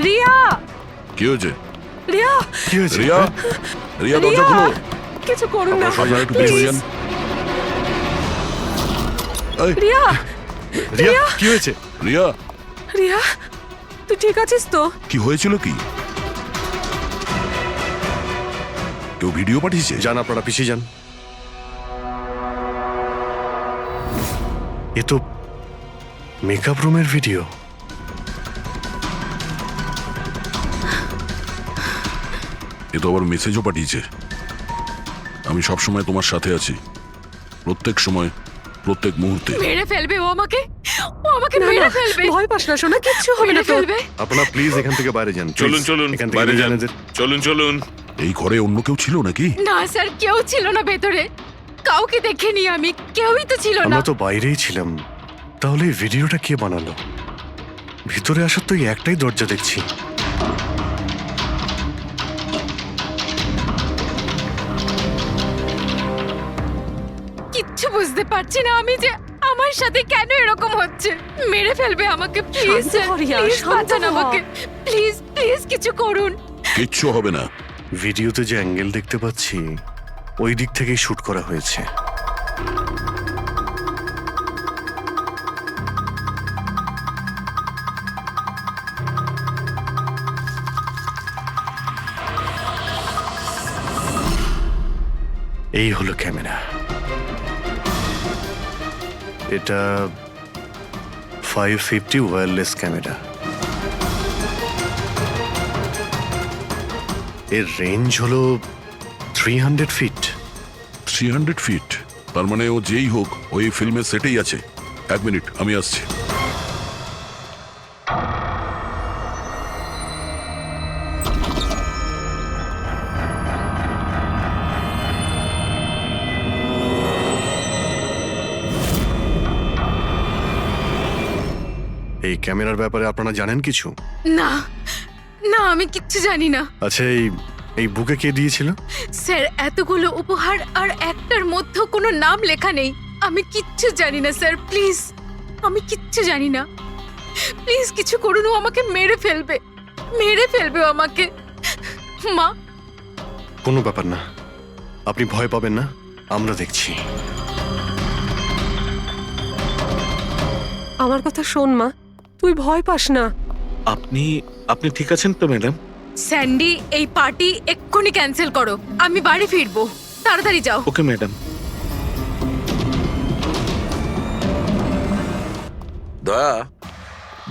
রিয়া! কি হয়েছে? রিয়া! কি হয়েছে? রিয়া, রিয়া দরজা খুলো। কিছু করুন না, আপনারা একটু পিছু হয়ে যান। এই, রিয়া! রিয়া কি হয়েছে? রিয়া, রিয়া, তুই ঠিক আছিস তো? কি হয়েছিল কি? কেউ ভিডিও পাঠিয়েছে? যান, আপনারা পিছিয়ে যান। এ তো মেকআপ রুমের ভিডিও। এ তো আবার মেসেজও পাঠিয়েছে। আমি সব সময় তোমার সাথে আছি, প্রত্যেক সময়, প্রত্যেক মুহূর্তে। মেরে ফেলবে ও আমাকে না, মেরে না, ফেলবে ভয় পাস না সোনা, কিচ্ছু হবে না মেরে তোর। ফেলবে আপনারা প্লিজ এখান থেকে বাইরে যান। চলুন চলুন এখান থেকে বাইরে যান, জানেন যে চলুন চলুন। এই ঘরে অন্য কেউ ছিল নাকি? না স্যার, কেউ ছিল না ভেতরে, কাউকে দেখিনি আমি, কেউই তো ছিল না। আমরা তো বাইরেই ছিলাম। তাহলে এই ভিডিওটা কে বানালো? ভিতরে আসার তো এই একটাই দরজা দেখছি। কিচ্ছু বুঝতে পারছি না আমি যে আমার সাথে কেন এরকম হচ্ছে। মেরে ফেলবে আমাকে, প্লিজ শান্ত হ রিয়া, প্লিজ শান্ত বাঁচান হ। আমাকে, প্লিজ প্লিজ কিছু করুন। কিচ্ছু হবে না। ভিডিওতে যে অ্যাঙ্গেল দেখতে পাচ্ছি ওই দিক থেকেই শুট করা হয়েছে। এই হলো ক্যামেরা। এটা 550 ওয়্যারলেস ক্যামেরা। এর রেঞ্জ হলো 300 ফিট। 300 ফিট? তার মানে ও যেই হোক ওই ফিল্মের সেটেই আছে। এক মিনিট, আমি আসছি। এই ক্যামেরার ব্যাপারে আপনারা জানেন কিছু? না না, আমি কিচ্ছু জানি না আচ্ছা, এই বুকে কে দিয়েছিল? স্যার। এতগুলো উপহার আর একটার মধ্যেও কোনো নাম লেখা নেই। আমি কিচ্ছু জানি না স্যার, প্লিজ, আমি কিচ্ছু জানি না। প্লিজ কিছু করুন, ও আমাকে মেরে ফেলবে, মেরে ফেলবে ও আমাকে। মা, কোনো ব্যাপার না, আপনি ভয় পাবেন না, আমরা দেখছি। আমার কথা শোন মা, তুই ভয় পাস না। আপনি ঠিক আছেন তো ম্যাডাম? স্যান্ডি, এই পার্টি এক্ষুনি ক্যান্সেল করো, আমি বাড়ি ফিরবো, তাড়াতাড়ি যাও। Okay madam. দয়া,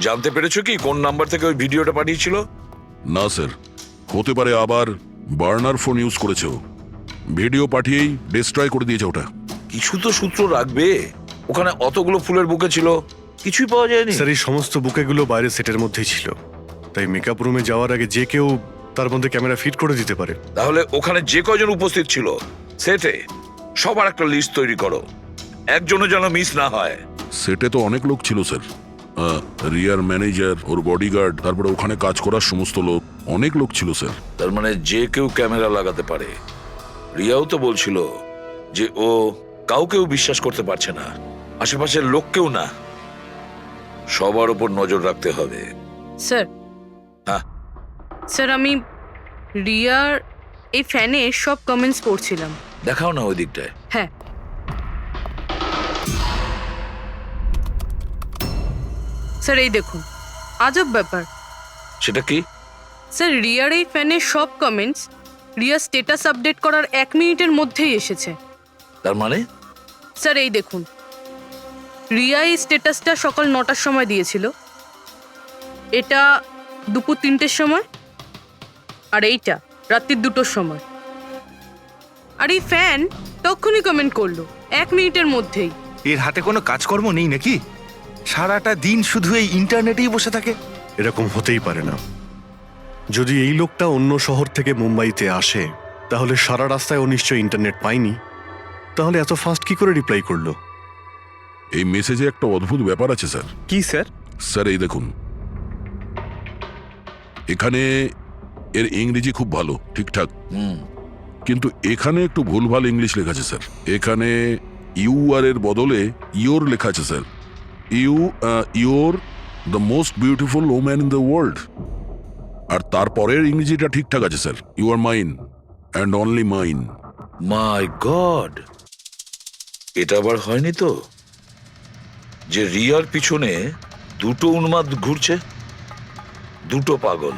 জানতে পেরেছো কি কোন নাম্বার থেকে ওই ভিডিওটা পাঠিয়েছিল? না স্যার, হতে পারে আবার বার্নার ফোন ইউজ করেছে ও। ভিডিও পাঠিয়েই ডিস্ট্রয় করে দিয়েছে ওটা। কিছু তো সূত্র রাখবে। ওখানে অতগুলো ফুলের বুকে ছিল, কিছুই পাওয়া যায়নি। স্যার, এই সমস্ত বুকেগুলো বাইরে সেটের মধ্যেই ছিল, তাই মেকআপ রুমে যাওয়ার আগে যে কেউ তার মধ্যে ক্যামেরা ফিট করে দিতে পারে। তাহলে ওখানে যে কয়জন উপস্থিত ছিল সেটে সবার একটা লিস্ট তৈরি করো, একজনও যেন মিস না হয়। সেটে তো অনেক লোক ছিল স্যার। রিয়ার ম্যানেজার, ওর বডিগার্ড, তারপরে ওখানে কাজ করার সমস্ত লোক, অনেক লোক ছিল স্যার। তার মানে যে কেউ ক্যামেরা লাগাতে পারে। রিয়াও তো বলছিল যে ও কাউকেও বিশ্বাস করতে পারছে না, আশেপাশের লোককেও না। সবার উপর নজর রাখতে হবে। স্যার, হ্যাঁ স্যার, আমি রিয়ার এই ফ্যানে সব কমেন্টস পড়ছিলাম। দেখাও না ওই দিকটায়। হ্যাঁ স্যার, এই দেখুন, আজব ব্যাপার। সেটা কি? স্যার, রিয়ার এই ফ্যানে সব কমেন্টস রিয়ার স্ট্যাটাস আপডেট করার 1 মিনিটের মধ্যেই এসেছে। তার মানে? স্যার, এই দেখুন, রিয়া এই স্ট্যাটাসটা সকাল 9টার সময় দিয়েছিল, এটা দুপুর 3টের সময়, আর এইটা রাত্রি 2টোর সময়। আর এই ফ্যান তখনই কমেন্ট করলো 1 মিনিটের মধ্যেই। এর হাতে কোনো কাজকর্ম নেই নাকি? সারাটা দিন শুধু এই ইন্টারনেটেই বসে থাকে। এরকম হতেই পারে না। যদি এই লোকটা অন্য শহর থেকে মুম্বাইতে আসে, তাহলে সারা রাস্তায় ও নিশ্চয়ই ইন্টারনেট পায়নি। তাহলে এত ফাস্ট কি করে রিপ্লাই করলো? এই মেসেজে একটা অদ্ভুত ব্যাপার আছে স্যার। কি স্যার? স্যার, এই দেখুন, এখানে এর ইংরেজি খুব ভালো, ঠিকঠাক, কিন্তু এখানে একটু ভুলভাল ইংলিশ লেখা আছে স্যার। এখানে ইউ আর এর বদলে ইয়োর লেখা আছে sir. Your the most beautiful woman in the world. আর তারপরের ইংরেজিটা ঠিকঠাক আছে sir. You are mine and only mine. My god, এটা আবার হয়নি তো যে রিয়ার পিছনে দুটো উন্মাদ ঘুরছে, দুটো পাগল।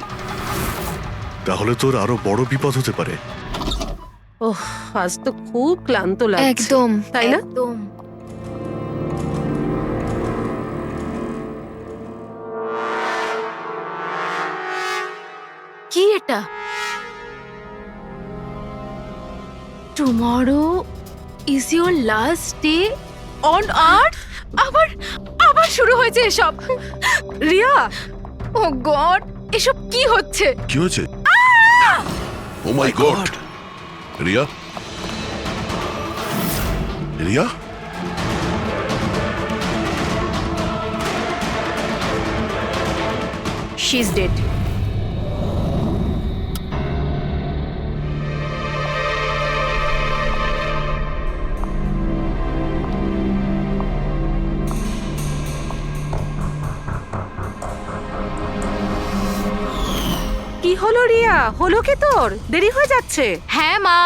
তাহলে তোর আরো বড় বিপদ হতে পারে। ওহ, আজ তো খুব ক্লান্ত লাগছে। একদম তাই না? একদম। কি এটা? Tomorrow is your last day on earth? আবার আবার শুরু হয়েছে এসব। রিয়া, ও গড, এসব কি হচ্ছে? কি হয়েছে? Oh my god! Riya, Riya, she is dead. কি হলো রিয়া? হলো কি তোর? দেরি হয়ে যাচ্ছে। হ্যাঁ মা,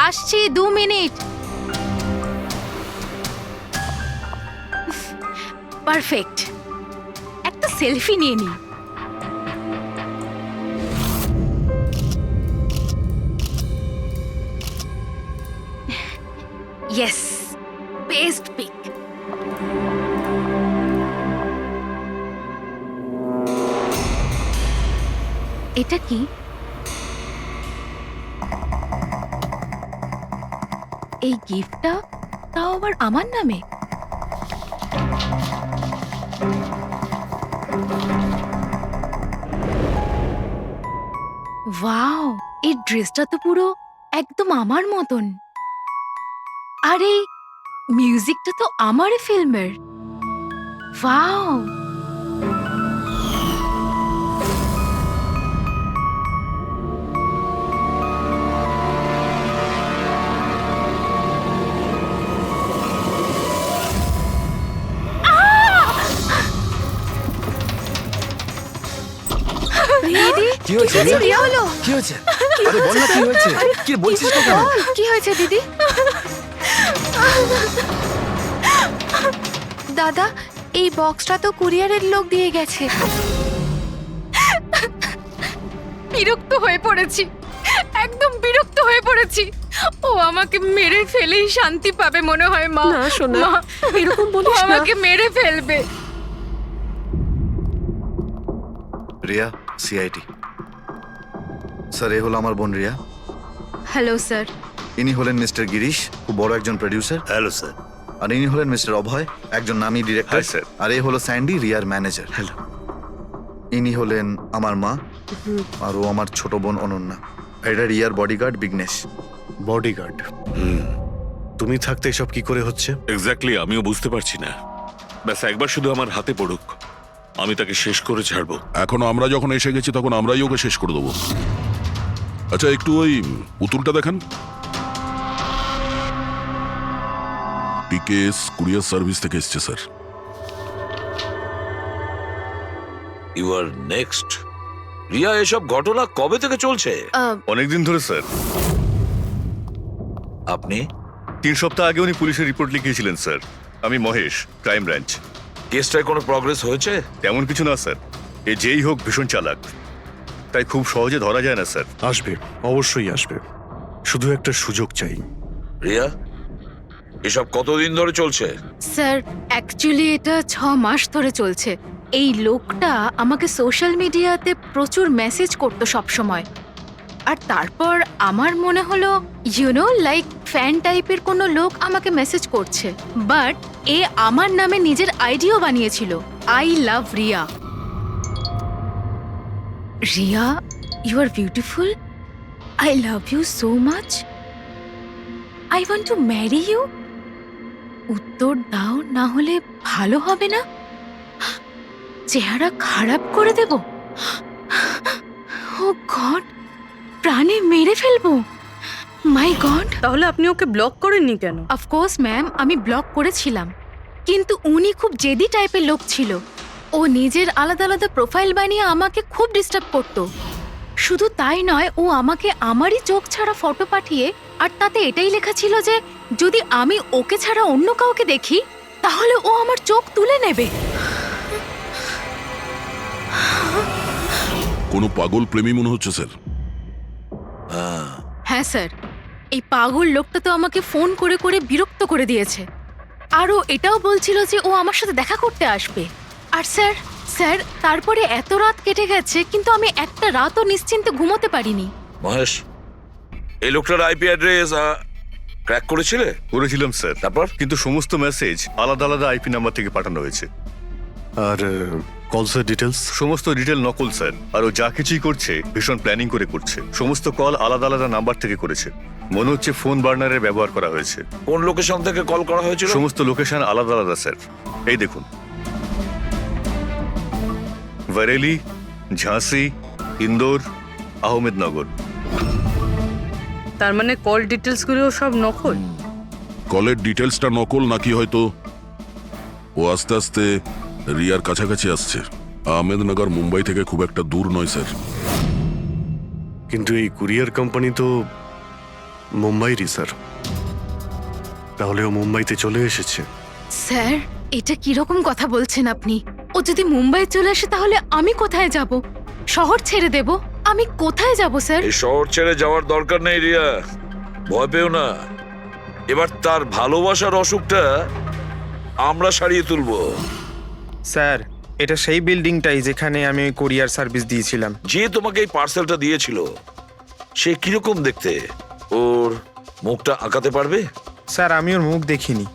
আসছি 2 মিনিট। পারফেক্ট, একটা সেলফি নিয়ে নি। Yes, best pic. এটা কি? এই গিফটটা তাও আবার আমার নামে। ওয়াও, এই ড্রেসটা তো পুরো একদম আমার মতন। আর এই মিউজিকটা তো আমার ফিল্মের। ওয়াও, কি হয়েছে কি হলো? কি হয়েছে? আরে বল না কি হয়েছে? কি বলছিস না কেন? কি হয়েছে দিদি? দাদা, এই বক্সটা তো কুরিয়ারের লোক দিয়ে গেছে। বিরক্ত হয়ে পড়েছি, একদম বিরক্ত হয়ে পড়েছি। ও আমাকে মেরে ফেলেই শান্তি পাবে মনে হয় মা। না সোনা, মা, এরকম ও বলিস না। আমাকে মেরে ফেলবে। রিয়া, সিআইটি। স্যার, এ হলো আমার বোন রিয়া। Hello sir. ইনি হলেন মিস্টার গিরিশ, খুব বড় একজন প্রডিউসার। Hello sir. আর ইনি হলেন মিস্টার অভয়, একজন নামী ডিরেক্টর। Hi, sir. আর এই হলো স্যান্ডি, রিয়ার ম্যানেজার। হ্যালো। ইনি হলেন আমার মা, আর ও আমার ছোট বোন অনন্যা। এটা রিয়ার বডিগার্ড বিঘ্নেশ। বডিগার্ড? তুমি থাকতে এসব কি করে হচ্ছে? এক্স্যাক্টলি, আমিও বুঝতে পারছি না। ব্যাস একবার শুধু আমার হাতে পড়ুক, আমি তাকে শেষ করে ছাড়বো। এখন আমরা যখন এসে গেছি তখন আমরাই ওকে শেষ করে দেবো। আচ্ছা, একটু ওই পুতুলটা দেখান। টিকেএস কুরিয়ার সার্ভিস থেকে এসছে sir. You are next. Riya, এসব ঘটনা কবে থেকে চলছে? অনেকদিন ধরে স্যার। আপনি 3 সপ্তাহ আগে উনি পুলিশের রিপোর্ট লিখিয়েছিলেন স্যার। আমি মহেশ, ক্রাইম ব্রাঞ্চ। কেসটায় কোনো প্রগ্রেস হয়েছে? তেমন কিছু না স্যার। এ যেই হোক ভীষণ চালাক, তাই খুব সহজে ধরা যায় না স্যার। আসবে, অবশ্যই আসবে, শুধু একটা সুযোগ চাই। রিয়া, এসব কতদিন ধরে চলছে? স্যার, অ্যাকচুয়ালি এটা 6 মাস ধরে চলছে। এই লোকটা আমাকে সোশ্যাল মিডিয়াতে প্রচুর মেসেজ করতো সব সময়। আর তারপর আমার মনে হলো লাইক ফ্যান টাইপের কোনো লোক আমাকে মেসেজ করছে। বাট এ আমার নামে নিজের আইডিও বানিয়েছিল, I love Riya. Riya, you are beautiful, I love you so much, I want to marry you. উত্তর দাও, না হলে ভালো হবে না। চেহারা খারাপ করে দেব। ও গড, প্রাণে মেরে ফেলবো। মাই গড। তাহলে আপনি ওকে ব্লক করেননি কেন? অফকোর্স ম্যাম, আমি ব্লক করেছিলাম, কিন্তু উনি খুব জেদি টাইপের লোক ছিল। ও নিজের আলাদা আলাদা প্রোফাইল বানিয়ে আমাকে খুব ডিস্টার্ব করতো। শুধু তাই নয়, ও আমাকে আমারই চোখ ছাড়া ফটো পাঠিয়ে আর তাতে এটাই লেখা ছিল যে যদি আমি ওকে ছাড়া অন্য কাউকে দেখি তাহলে ও আমার চোখ তুলে নেবে। কোনো পাগল প্রেমী মনে হচ্ছে স্যার। হ্যাঁ স্যার, এই পাগল লোকটা তো আমাকে ফোন করে করে বিরক্ত করে দিয়েছে। আর ও এটাও বলছিল যে ও আমার সাথে দেখা করতে আসবে। আর স্যার স্যার তারপরে এত রাত কেটে গেছে কিন্তু আমি একটা রাতও নিশ্চিন্তে ঘুমোতে পারিনি। মহেশ, এই লোকটার আইপি অ্যাড্রেস ক্র্যাক করেছিলে? করেছিলাম স্যার, তারপর? কিন্তু সমস্ত মেসেজ আলাদা আলাদা আইপি নাম্বার থেকে পাঠানো হয়েছে। আর কলসের ডিটেলস সমস্ত ডিটেল নকল স্যার। আর ও যা কিছুই করছে ভীষণ প্ল্যানিং করে করছে। সমস্ত কল আলাদা আলাদা নাম্বার থেকে করেছে। মনে হচ্ছে ফোন বার্নারের ব্যবহার করা হয়েছে। কোন লোকেশন থেকে কল করা হয়েছিল? সমস্ত লোকেশন আলাদা আলাদা স্যার। এই দেখুন, বরেলি, ঝাঁসি, ইন্দোর, আহমেদনগর। তার মানে কল ডিটেলসগুলো সব নকল। কলের ডিটেলসটা নকল নাকি হয়তো ও আস্তে আস্তে রিয়ার কাছাকাছি আসছে। আহমেদনগর মুম্বাই থেকে খুব একটা দূর নয় স্যার। কিন্তু এই কুরিয়ার কোম্পানি তো মুম্বাইরই স্যার। তাহলে ও মুম্বাইতে চলে এসেছে। স্যার এটা কিরকম কথা বলছেন আপনি? ও যদি মুম্বাই চলে আসে তাহলে আমি কোথায় যাব? শহর ছেড়ে দেব? আমি কোথায় যাব স্যার? এই শহর ছেড়ে যাওয়ার দরকার নেই রিয়া, ভয় পেও না। এবার তার ভালোবাসার অসুখটা আমরা সারিয়ে তুলবো। স্যার এটা সেই বিল্ডিংটাই যেখানে আমি ওই কোরিয়ার সার্ভিস দিয়েছিলাম। যে তোমাকে এই পার্সেলটা দিয়েছিল সে কিরকম দেখতে? ওর মুখটা আঁকাতে পারবে? স্যার আমি ওর মুখ দেখিনি,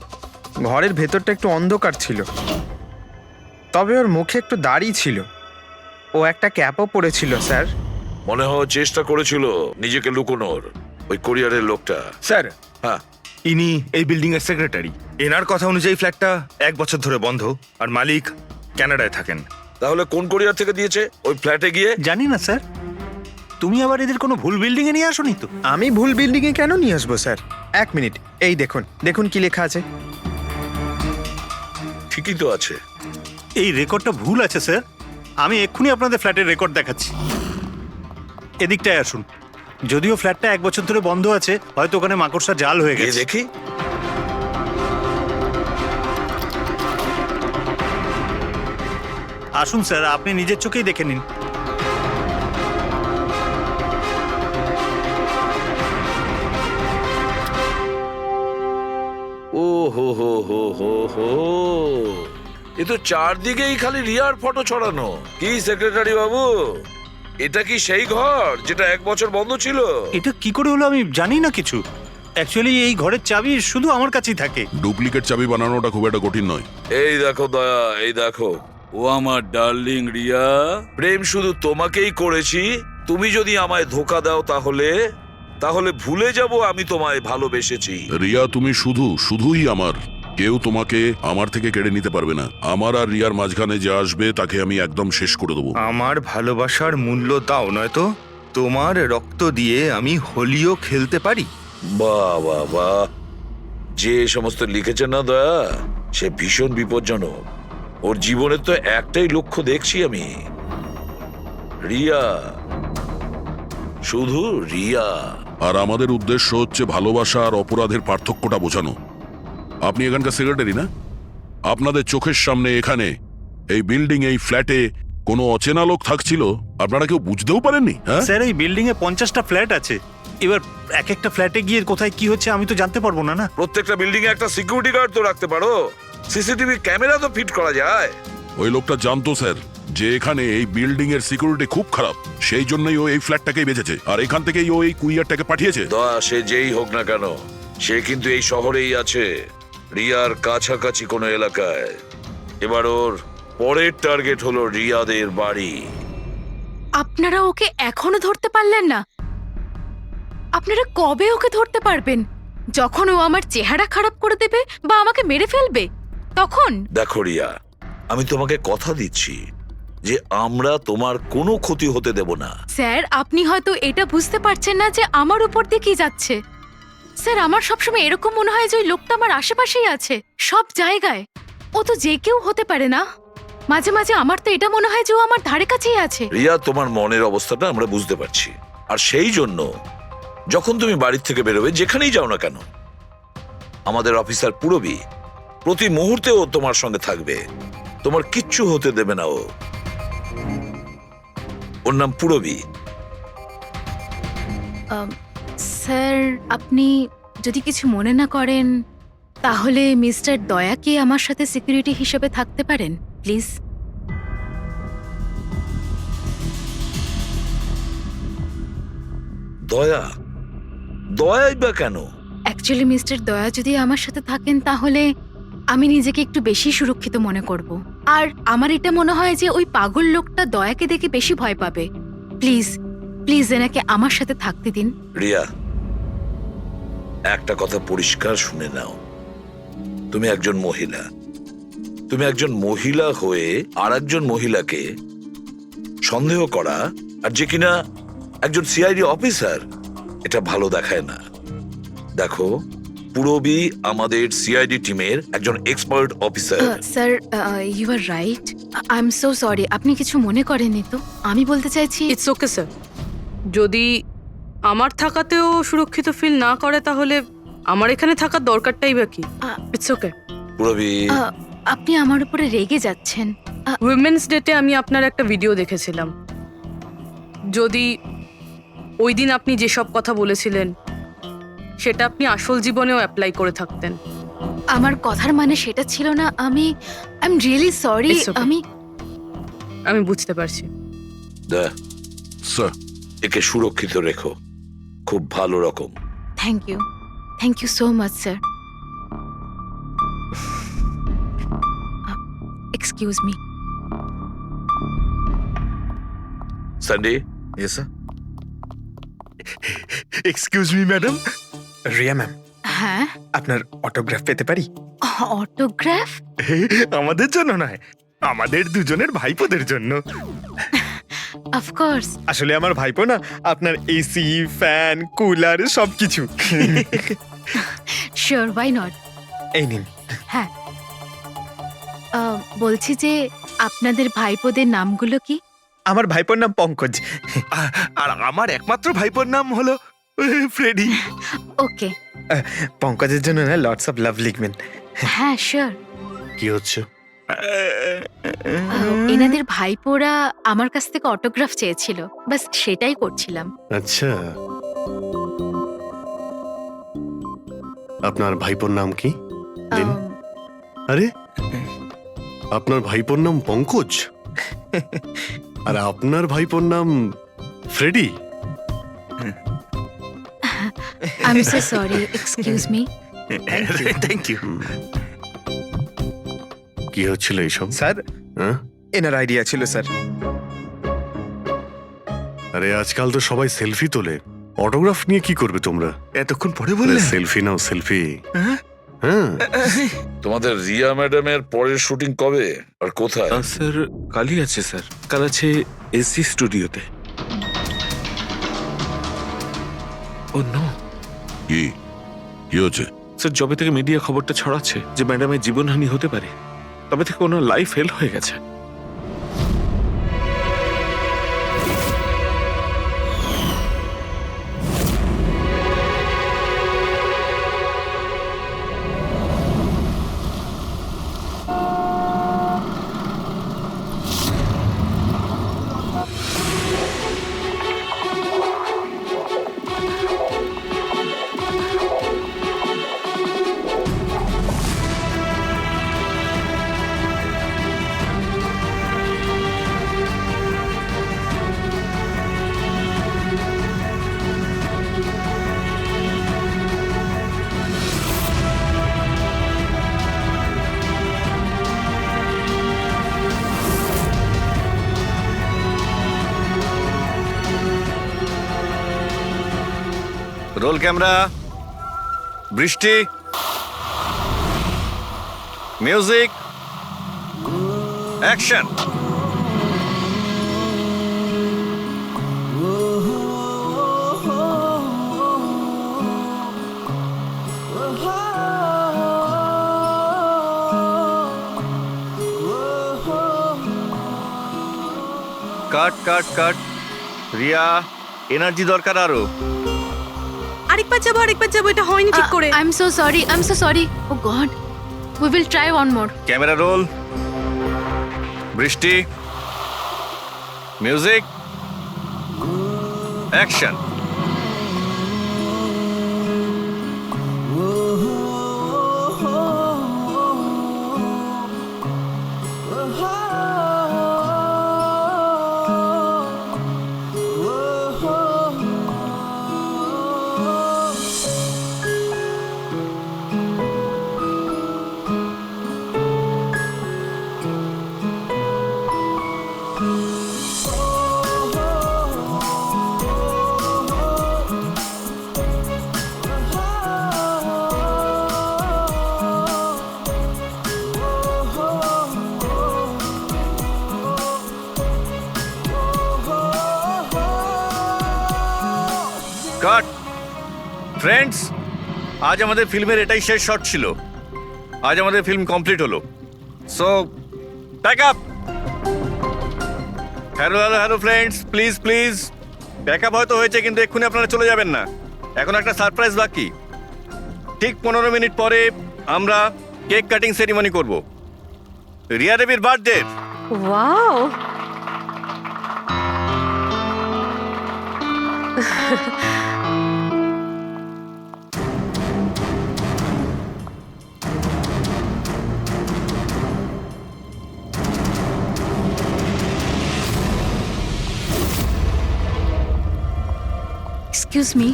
ঘরের ভেতরটা একটু অন্ধকার ছিল, তবে ওর মুখে একটু দাড়ি ছিল। ও একটা ক্যাপও পরেছিল স্যার। মনে হয় চেষ্টা করেছিল নিজেকে লুকোনোর, ওই কোরিয়ারের লোকটা। স্যার, হ্যাঁ, ইনি এই বিল্ডিং এর সেক্রেটারি। এনার কথা অনুযায়ী ফ্ল্যাটটা 1 বছর ধরে বন্ধ, আর মালিক কানাডায় থাকেন। তাহলে কোন কোরিয়ার থেকে দিয়েছে? ওই ফ্ল্যাটে গিয়ে? জানি না স্যার, তুমি আবার এদের কোনো ভুল বিল্ডিং এ নিয়ে আসোনি তো? আমি ভুল বিল্ডিংয়ে কেন নিয়ে আসবো স্যার? 1 মিনিট, এই দেখুন দেখুন কি লেখা আছে। ঠিকই তো আছে। এই রেকর্ডটা ভুল আছে স্যার। আমি এক্ষুনি আপনাদের ফ্ল্যাটের রেকর্ড দেখাচ্ছি। এদিকটায় আসুন। যদিও ফ্ল্যাটটা 1 বছর ধরে বন্ধ আছে, হয়তো ওখানে মাকড়সা জাল হয়ে গিয়ে গেছে। দেখি। আসুন স্যার, আপনি নিজের চোখেই দেখে নিন। ও হো হো হো হো হো, এ তো চারদিকেই খালি রিয়ার ফটো ছড়ানো। কি সেক্রেটারি বাবু, এটা কি সেই ঘর যেটা 1 বছর বন্ধ ছিল? এটা কি করে হলো আমি জানি না কিছু। অ্যাকচুয়ালি এই ঘরের চাবি শুধু আমার কাছেই থাকে। ডুপ্লিকেট চাবি বানানোটা খুব একটা কঠিন নয়। এই দেখো দয়া, এই দেখো, ও আমার ডার্লিং রিয়া, প্রেম শুধু তোমাকেই করেছি। তুমি যদি আমায় ধোকা দাও তাহলে তাহলে ভুলে যাব আমি তোমায় ভালোবেসেছি। রিয়া, তুমি শুধুই আমার। কেউ তোমাকে আমার থেকে কেড়ে নিতে পারবে না। আমার আর রিয়ার মাঝখানে যে আসবে তাকে আমি একদম শেষ করে দেবো। আমার ভালোবাসার মূল্য দাও, নয়তো তোমার রক্ত দিয়ে আমি হোলিও খেলতে পারি। বাহ বাহ বাহ, যে সমস্ত লিখেছে না দয়া, সে ভীষণ বিপজ্জনক। ওর জীবনের তো একটাই লক্ষ্য দেখছি আমি, রিয়া, শুধু রিয়া। আর আমাদের উদ্দেশ্য হচ্ছে ভালোবাসা আর অপরাধের পার্থক্যটা বোঝানো। আপনি এখানকার সেক্রেটারি না? আপনাদের চোখের সামনে এখানে এই বিল্ডিং, এই ফ্ল্যাটে কোনো অচেনা লোক থাকছিল, আপনারা কেউ বুঝতেও পারেননি? হ্যাঁ স্যার, এই বিল্ডিং এ 50টা ফ্ল্যাট আছে। এবার এক একটা ফ্ল্যাটে গিয়ে কোথায় কি হচ্ছে আমি তো জানতে পারবো না। না, প্রত্যেকটা বিল্ডিং এ একটা সিকিউরিটি গার্ড তো রাখতে পারো, সিসিটিভি ক্যামেরা তো ফিট করা যায়। ওই লোকটা জানতো স্যার যে এখানে এই বিল্ডিং এর সিকিউরিটি খুব খারাপ, সেই জন্যই ও এই ফ্ল্যাটটাকেই বেঁচেছে, আর এখান থেকেই ও এই কুইয়ারটাকে পাঠিয়েছে। দয়া, সে যেই হোক না কেন, সে কিন্তু এই শহরেই আছে, রিয়ার কাছাকাছি কোনো এলাকায়। এবার ওর পরের টার্গেট হলো রিয়াদের বাড়ি। আপনারা ওকে এখনো ধরতে পারলেন না? আপনারা কবে ওকে ধরতে পারবেন? যখন ও আমার চেহারা খারাপ করে দেবে বা আমাকে মেরে ফেলবে তখন? দেখো রিয়া, আমি তোমাকে কথা দিচ্ছি যে আমরা তোমার কোনো ক্ষতি হতে দেব না। স্যার আপনি হয়তো এটা বুঝতে পারছেন না যে আমার উপর দিয়ে কি যাচ্ছে। স্যার আমার সবসময় এরকম মনে হয় যে ওই লোকটা আমার আশেপাশেই আছে, সব জায়গায়। ও তো যে কেউ হতে পারে না? মাঝে মাঝে আমার তো এটা মনে হয় যে ও আমার ধারে কাছেই আছে। রিয়া, তোমার মনের অবস্থাটা আমরা বুঝতে পারছি, আর সেই জন্য যখন তুমি বাড়ির থেকে বেরোবে, যেখানেই যাও না কেন, আমাদের অফিসার পুরবী প্রতি মুহূর্তে ও তোমার সঙ্গে থাকবে, তোমার কিচ্ছু হতে দেবে না ও। ওর নাম পুরবী। স্যার, আপনি যদি কিছু মনে না করেন তাহলে মিস্টার দয়াকে আমার সাথে সিকিউরিটি হিসেবে থাকতে পারেন প্লিজ। দয়া? দয়াই বা কেন? অ্যাকচুয়ালি মিস্টার দয়া যদি আমার সাথে থাকেন তাহলে আমি নিজেকে একটু বেশি সুরক্ষিত মনে করব। আর আমার এটা মনে হয় যে ওই পাগল লোকটা দয়াকে দেখে বেশি ভয় পাবে। প্লিজ প্লিজ এনাকে আমার সাথে থাকতে দিন। রিয়া, একটা কথা পরিষ্কার শুনে নাও, তুমি একজন মহিলা। তুমি একজন মহিলা হয়ে আর একজন মহিলাকে সন্দেহ করা, আর যে কিনা একজন সিআইডি অফিসার, এটা ভালো দেখায় না। দেখো, পুরবী আমাদের সিআইডি টিমের একজন expert officer. Sir, you are right. I am so sorry. আপনি কিছু মনে করেননি তো? আমি বলতে চাইছি ইটস ওকে স্যার। যদি আমার থাকাতেও সুরক্ষিত ফিল না করে তাহলে আমার এখানে থাকার দরকারটাই বা কি? It's okay. পুরবী, আপনি আমার উপরে রেগে যাচ্ছেন। উইমেন্স ডেতে আমি আপনার একটা ভিডিও দেখেছিলাম। যদি ওই দিন আপনি যেসব কথা বলেছিলেন সেটা আপনি আসল জীবনেও অ্যাপ্লাই করে থাকতেন। আমার কথার মানে সেটা ছিল না। I am really sorry. It's okay. আমি বুঝতে পারছি। স্যার, একে সুরক্ষিত রেখো, খুব ভালো রকম। Thank you so much sir. Excuse me. Sunday. Yes sir. Excuse me madam. Riya ma'am, হ্যাঁ, আপনার অটোগ্রাফ পেতে পারি? অটোগ্রাফ? আমাদের জন্য নয়, আমাদের দুজনের ভাইপোদের জন্য। অফকোর্স। আসলে আমার ভাইপো না আপনার এসি, ফ্যান, কুলার সবকিছু। Sure, why not. এই নিন। হ্যাঁ, বলছি যে আপনাদের ভাইপোদের নামগুলো কি? আমার ভাইপোর নাম পঙ্কজ। আর আমার একমাত্র ভাইপোর নাম হলো ফ্রেডি। ওকে। পঙ্কজের জন্য না লটস অফ লাভ লিখবেন। হ্যাঁ, শিওর। কি হচ্ছে? এনাদের ভাইপোরা আমার কাছ থেকে অটোগ্রাফ চেয়েছিল, বাস সেটাই করছিলাম। আচ্ছা, আপনার ভাইপোর নাম কি? দিন। আরে, আপনার ভাইপোর নাম পঙ্কজ আর আপনার ভাইপোর নাম Freddy? I am so sorry, excuse me. Thank you. কি হচ্ছিল এইসব? স্যার, হ্যাঁ? এনার আইডিয়া ছিল স্যার। আরে, আজকাল তো সবাই সেলফি তোলে, অটোগ্রাফ নিয়ে কি করবে তোমরা? এতক্ষণ পরে বললে? সেলফি নাও, সেলফি। হ্যাঁ, তোমাদের রিয়া ম্যাডামের পরের শুটিং কবে আর কোথায়? স্যার, কালই আছে স্যার। কাল আছে এসি স্টুডিওতে। ও নো। কি কি হচ্ছে? স্যার, যবে থেকে মিডিয়া খবরটা ছড়াচ্ছে যে ম্যাডামের জীবনহানি হতে পারে, তবে থেকে ওনার লাইফ ফেল হয়ে গেছে। রোল ক্যামেরা, বৃষ্টি, music, action. Cut cut. Riya, energy দরকার আরো। আরেকবার যাবো এটা হয়নি ঠিক করে। I am so sorry. Oh god, we will try one more. Camera roll. বৃষ্টি, মিউজিক, অ্যাকশন। কাট। ফ্রেন্ডস, আজ আমাদের ফিল্মের এটাই শেষ শট ছিল। আজ আমাদের ফিল্ম কমপ্লিট হলো। So pack up. Hello friends, please pack up হয়তো হয়েছে, কিন্তু এক্ষুনি আপনারা চলে যাবেন না। এখন একটা সারপ্রাইজ বাকি। ঠিক 15 মিনিট পরে আমরা কেক কাটিং সেরিমনি করব রিয়া দেবীর birthday. Wow, excuse me.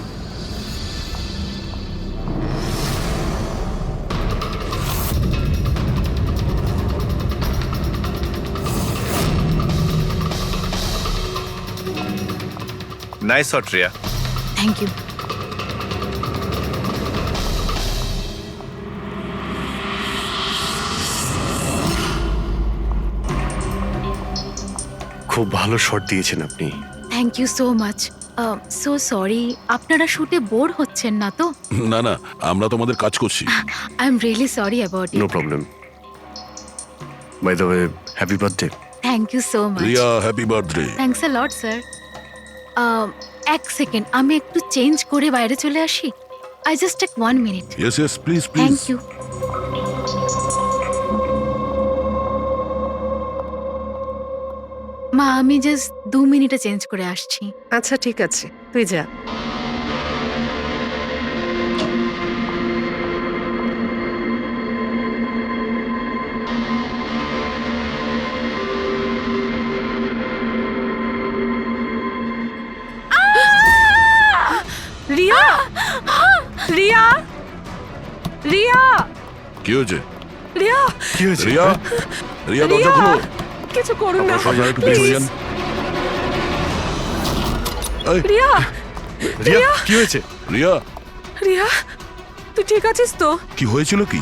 Nice shot Riya. Thank you. খুব ভালো শট দিয়েছেন আপনি। Thank you so much. So sorry, আপনারা শুটে বোর হচ্ছেন না তো? না, আমরা তোমাদের কাজ করছি। I am really sorry about no it. Problem. By the way, happy birthday. Thank you so much. Riya, happy birthday. Thanks a lot sir. এক সেকেন্ড, আমি একটু চেঞ্জ করে বাইরে চলে আসি। I just take 1 minute. Yes please thank you. মা, আমি just 2 মিনিটে চেঞ্জ করে আসছি। আচ্ছা ঠিক আছে, তুই যা। রিয়া রিয়া রিয়া কি হয়েছে? রিয়া কি হয়েছে? রিয়া দরজা খুলো। কিছু করুন না। আপনারা একটু পিছনে যান। এই, রিয়া রিয়া, কি হয়েছে? রিয়া, রিয়া, তুই ঠিক আছিস তো? কি হয়েছিল কি?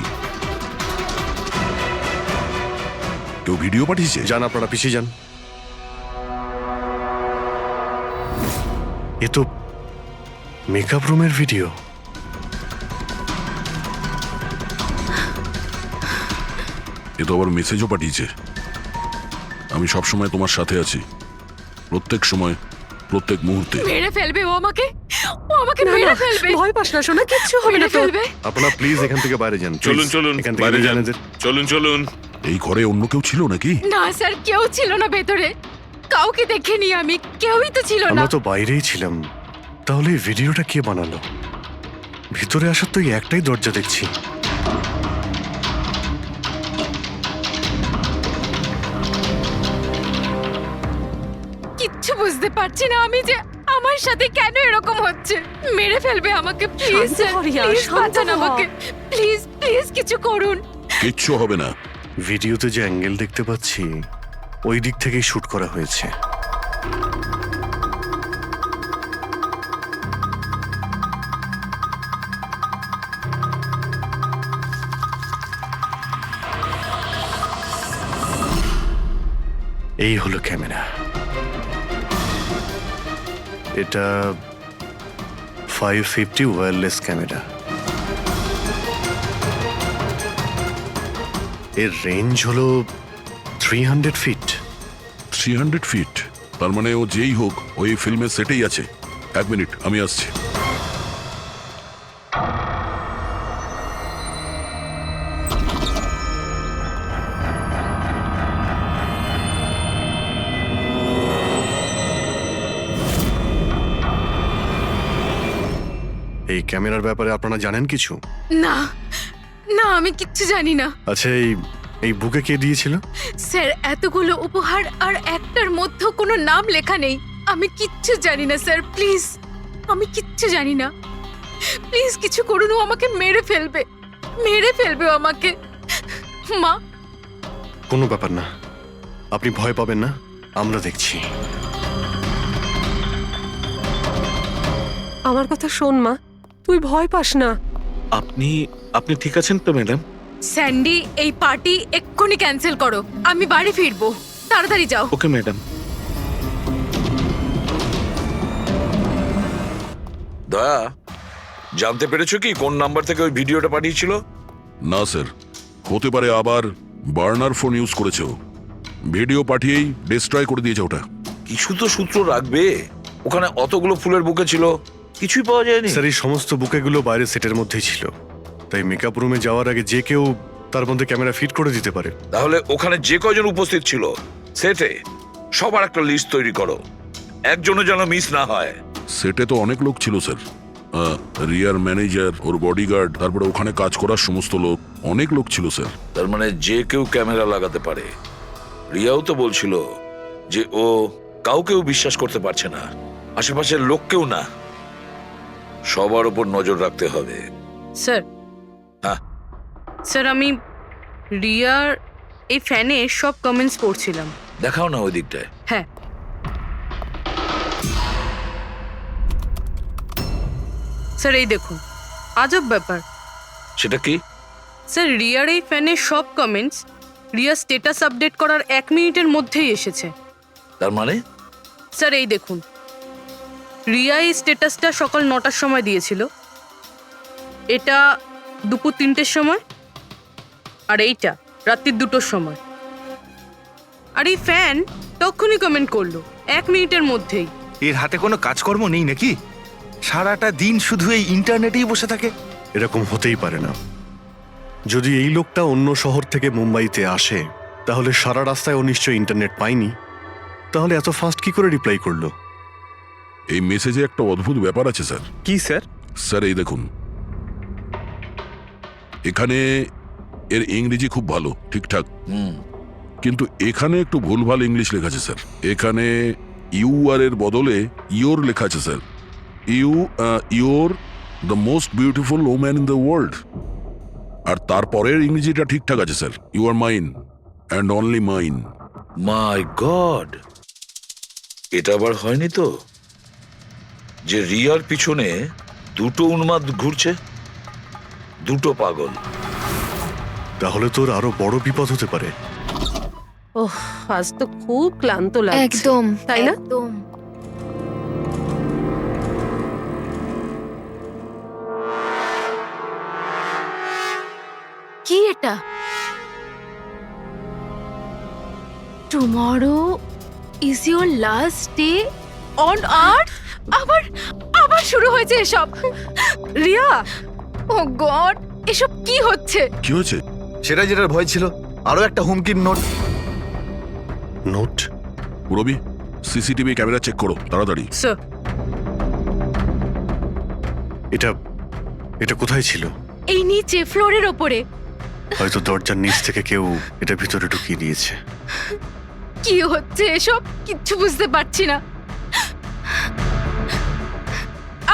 কেউ ভিডিও পাঠিয়েছে? যান, আপনারা পিছিয়ে যান। এ তো মেকআপ রুমের ভিডিও। এ তো আবার মেসেজও পাঠিয়েছে। আমি সব সময় তোমার সাথে আছি, প্রত্যেক সময়, প্রত্যেক মুহূর্তে। মেরে ফেলবে ও আমাকে না, মেরে না, ফেলবে। ভয় পাস না শোনা, কিচ্ছু হবে না মেরে তো। ফেলবে। আপনারা প্লিজ এখান থেকে বাইরে যান। চলুন Please, এখান থেকে বাইরে যান। যান। চলুন এই ঘরে অন্য কেউ ছিল নাকি? না স্যার, কেউ ছিল না ভেতরে। কাউকে দেখিনি আমি, কেউই তো ছিল না। আমরা তো বাইরেই ছিলাম। তাহলে এই ভিডিওটা কে বানালো? ভিতরে আসার তো এই একটাই দরজা দেখছি। কিচ্ছু বুঝতে পারছি না আমি যে আমার সাথে কেন এরকম হচ্ছে। মেরে ফেলবে আমাকে, প্লিজ শান্ত হ রিয়া, প্লিজ শান্ত বাঁচান হ। আমাকে, প্লিজ কিছু করুন। কিচ্ছু হবে না। ভিডিওতে যে অ্যাঙ্গেল দেখতে পাচ্ছি ওই দিক থেকেই শুট করা হয়েছে। এই হলো ক্যামেরা। এটা 550 ওয়্যারলেস ক্যামেরা। এর রেঞ্জ হলো 300 ফিট। 300 ফিট? তার মানে ও যেই হোক ওই ফিল্মের সেটেই আছে। এক মিনিট, আমি আসছি। এই ক্যামেরার ব্যাপারে আপনারা জানেন কিছু? না না, আমি কিচ্ছু জানি না। আচ্ছা, এই বুকে কে দিয়েছিল? স্যার, এতগুলো উপহার আর একটার মধ্যে কোনো নাম লেখা নেই। আমি কিচ্ছু জানি না স্যার, প্লিজ। আমি কিচ্ছু জানি না, প্লিজ কিছু করুন। ও আমাকে মেরে ফেলবে, মেরে ফেলবে ও আমাকে। মা, কোনো ব্যাপার না, আপনি ভয় পাবেন না, আমরা দেখছি। আমার কথা শোন মা, তুই ভয় পাস না। আপনি ঠিক আছেন তো ম্যাডাম? স্যান্ডি, এই পার্টি এক্ষুনি ক্যান্সেল করো। আমি বাড়ি ফিরবো, তাড়াতাড়ি যাও। Okay madam. দয়া, জানতে পেরেছো কি কোন নাম্বার থেকে ওই ভিডিওটা পাঠিয়েছিল? না স্যার, হতে পারে আবার বার্নার ফোন ইউজ করেছে ও। ভিডিও পাঠিয়েই ডিস্ট্রয় করে দিয়েছে ওটা। কিছু তো সূত্র রাখবে। ওখানে অতগুলো ফুলের বুকে ছিল, কিছুই পাওয়া যায়নি। স্যার, এই সমস্ত বুকেগুলো বাইরে সেটের মধ্যেই ছিল, তাই মেকআপ রুমে যাওয়ার আগে যে কেউ তার মধ্যে ক্যামেরা ফিট করে দিতে পারে। তাহলে ওখানে যে কয়জন উপস্থিত ছিল সেটে সবার একটা লিস্ট তৈরি করো, একজনও যেন মিস না হয়। সেটে তো অনেক লোক ছিল স্যার, রিয়ার ম্যানেজার, ওর বডিগার্ড, তারপরে ওখানে কাজ করার সমস্ত লোক, অনেক লোক ছিল স্যার। তার মানে যে কেউ ক্যামেরা লাগাতে পারে। রিয়াও তো বলছিল যে ও কাউকেও বিশ্বাস করতে পারছে না, আশেপাশের লোককেও না। সবার উপর নজর রাখতে হবে। স্যার, হ্যাঁ স্যার, আমি রিয়ার এই ফ্যানে সব কমেন্টস পড়ছিলাম। দেখাও না ওই দিকটায়। হ্যাঁ, স্যার এই দেখুন, আজব ব্যাপার। সেটা কি? স্যার, রিয়ার এই ফ্যানের সব কমেন্টস রিয়া স্ট্যাটাস আপডেট করার 1 মিনিটের মধ্যেই এসেছে। তার মানে? স্যার এই দেখুন, রিয়া এই স্ট্যাটাসটা সকাল 9টার সময় দিয়েছিল, এটা দুপুর 3টের সময়, আর এইটা রাত্রির 2টোর সময়। আর এই ফ্যান তখনই কমেন্ট করলো 1 মিনিটের মধ্যেই। এর হাতে কোনো কাজকর্ম নেই নাকি? সারাটা দিন শুধু এই ইন্টারনেটেই বসে থাকে। এরকম হতেই পারে না। যদি এই লোকটা অন্য শহর থেকে মুম্বাইতে আসে, তাহলে সারা রাস্তায় ও নিশ্চয়ই ইন্টারনেট পায়নি। তাহলে এত ফাস্ট কি করে রিপ্লাই করলো? এই মেসেজে একটা অদ্ভুত ব্যাপার আছে স্যার। কি স্যার? স্যার এই দেখুন, এখানে এর ইংরেজি খুব ভালো, ঠিকঠাক, কিন্তু এখানে একটু ভুলভাল ইংলিশ লেখা আছে স্যার। এখানে ইউ আর এর বদলে ইয়োর লেখা আছে sir. Your the most beautiful woman in the world. আর তারপরের ইংরেজিটা ঠিকঠাক আছে sir, you are mine and only mine. My god, এটা আবার হয়নি তো যে রিয়ার পিছনে দুটো উন্মাদ ঘুরছে, দুটো পাগল। তাহলে তোর আরো বড় বিপদ হতে পারে। ওহ, আজ তো খুব ক্লান্ত লাগছে। একদম, তাই না? একদম। কি এটা? Tomorrow is your last day on earth. আবার শুরু হয়েছে এসব। রিয়া, ও গড, এসব কি হচ্ছে? কি হয়েছে? সেটা যেটার ভয় ছিল, আরো একটা হুমকির নোট। নোট? রবি, সিসিটিভি ক্যামেরা চেক করো তাড়াতাড়ি। স্যার, এটা কোথায় ছিল? এই নিচে ফ্লোরের ওপরে। হয়তো দরজার নিচ থেকে কেউ এটা ভিতরে ঢুকিয়ে দিয়েছে। কি হচ্ছে এসব? কিচ্ছু বুঝতে পারছি না।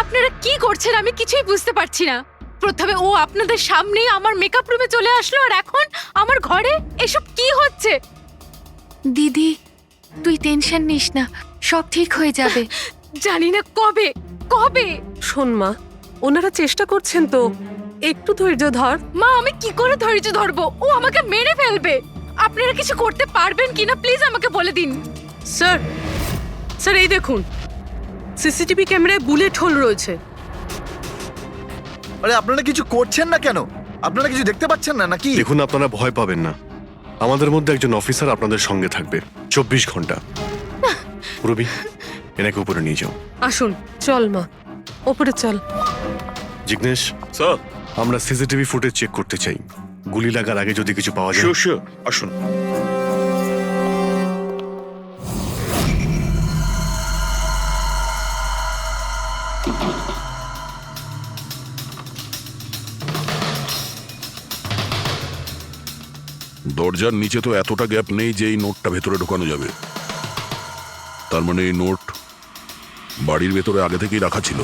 আপনারা কি করছেন আমি কিছুই বুঝতে পারছি না। প্রথমে ও আপনাদের সামনেই আমার মেকআপ রুমে চলে আসলো, আর এখন আমার ঘরে এসব কি হচ্ছে? দিদি, তুই টেনশন নিস না, সব ঠিক হয়ে যাবে। জানি না কবে কবে। শোন মা, ওনারা চেষ্টা করছেন তো, একটু ধৈর্য ধর। মা, আমি কি করে ধৈর্য ধরবো? ও আমাকে মেরে ফেলবে। আপনারা কিছু করতে পারবেন কিনা প্লিজ আমাকে বলে দিন। স্যার, স্যার এই দেখুন, সিসিটিভি ক্যামেরায় বুলেট হোল রয়েছে। আরে আপনারা কিছু করছেন না কেন? আপনারা কিছু দেখতে পাচ্ছেন না নাকি? দেখুন, আপনারা ভয় পাবেন না, আমাদের মধ্যে একজন অফিসার আপনাদের সঙ্গে থাকবে 24 ঘন্টা। পুরবি, এনাকে উপরে নিয়ে যাও। আসুন। চল মা, ওপরে চল। জিগ্নেশ, স্যার, আমরা সিসিটিভি ফুটেজ চেক করতে চাই। গুলি লাগার আগে যদি কিছু পাওয়া যায়। শিওর শিওর, আসুন। দরজার নিচে তো এতটা গ্যাপ নেই যে এই নোটটা ভেতরে ঢোকানো যাবে। তার মানে এই নোট বাড়ির ভেতরে আগে থেকেই রাখা ছিল।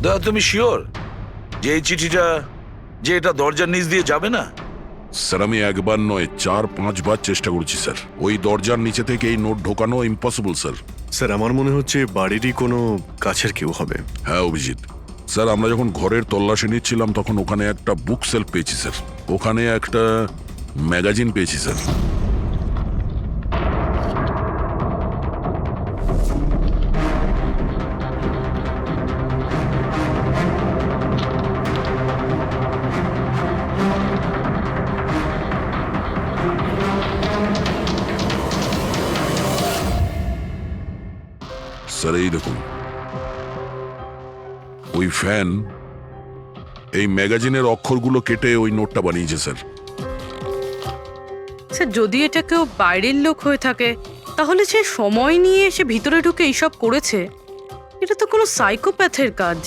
দাদা তুমি শিওর যে এই চিঠিটা, যে এটা দরজার নিচ দিয়ে যাবে না? স্যার আমি একবার নয় 4-5 বার চেষ্টা করেছি স্যার। ওই দরজার নিচে থেকে এই নোট ঢোকানো ইম্পসিবল স্যার। স্যার আমার মনে হচ্ছে বাড়িরই কোনো কাছের কেউ হবে। হ্যাঁ অভিজিৎ স্যার, আমরা যখন ঘরের তল্লাশি নিচ্ছিলাম তখন ওখানে একটা বুক সেলফ পেয়েছি স্যার। ওখানে একটা ম্যাগাজিন পেয়েছি স্যার। স্যার এই দেখুন, ওই ফ্যান এই ম্যাগাজিনের অক্ষরগুলো কেটে ওই নোটটা বানিয়েছে স্যার। স্যার যদি এটা কেউ বাইরের লোক হয়ে থাকে তাহলে সে সময় নিয়ে এসে ভিতরে ঢুকে এইসব করেছে। এটা তো কোনো সাইকোপ্যাথের কাজ।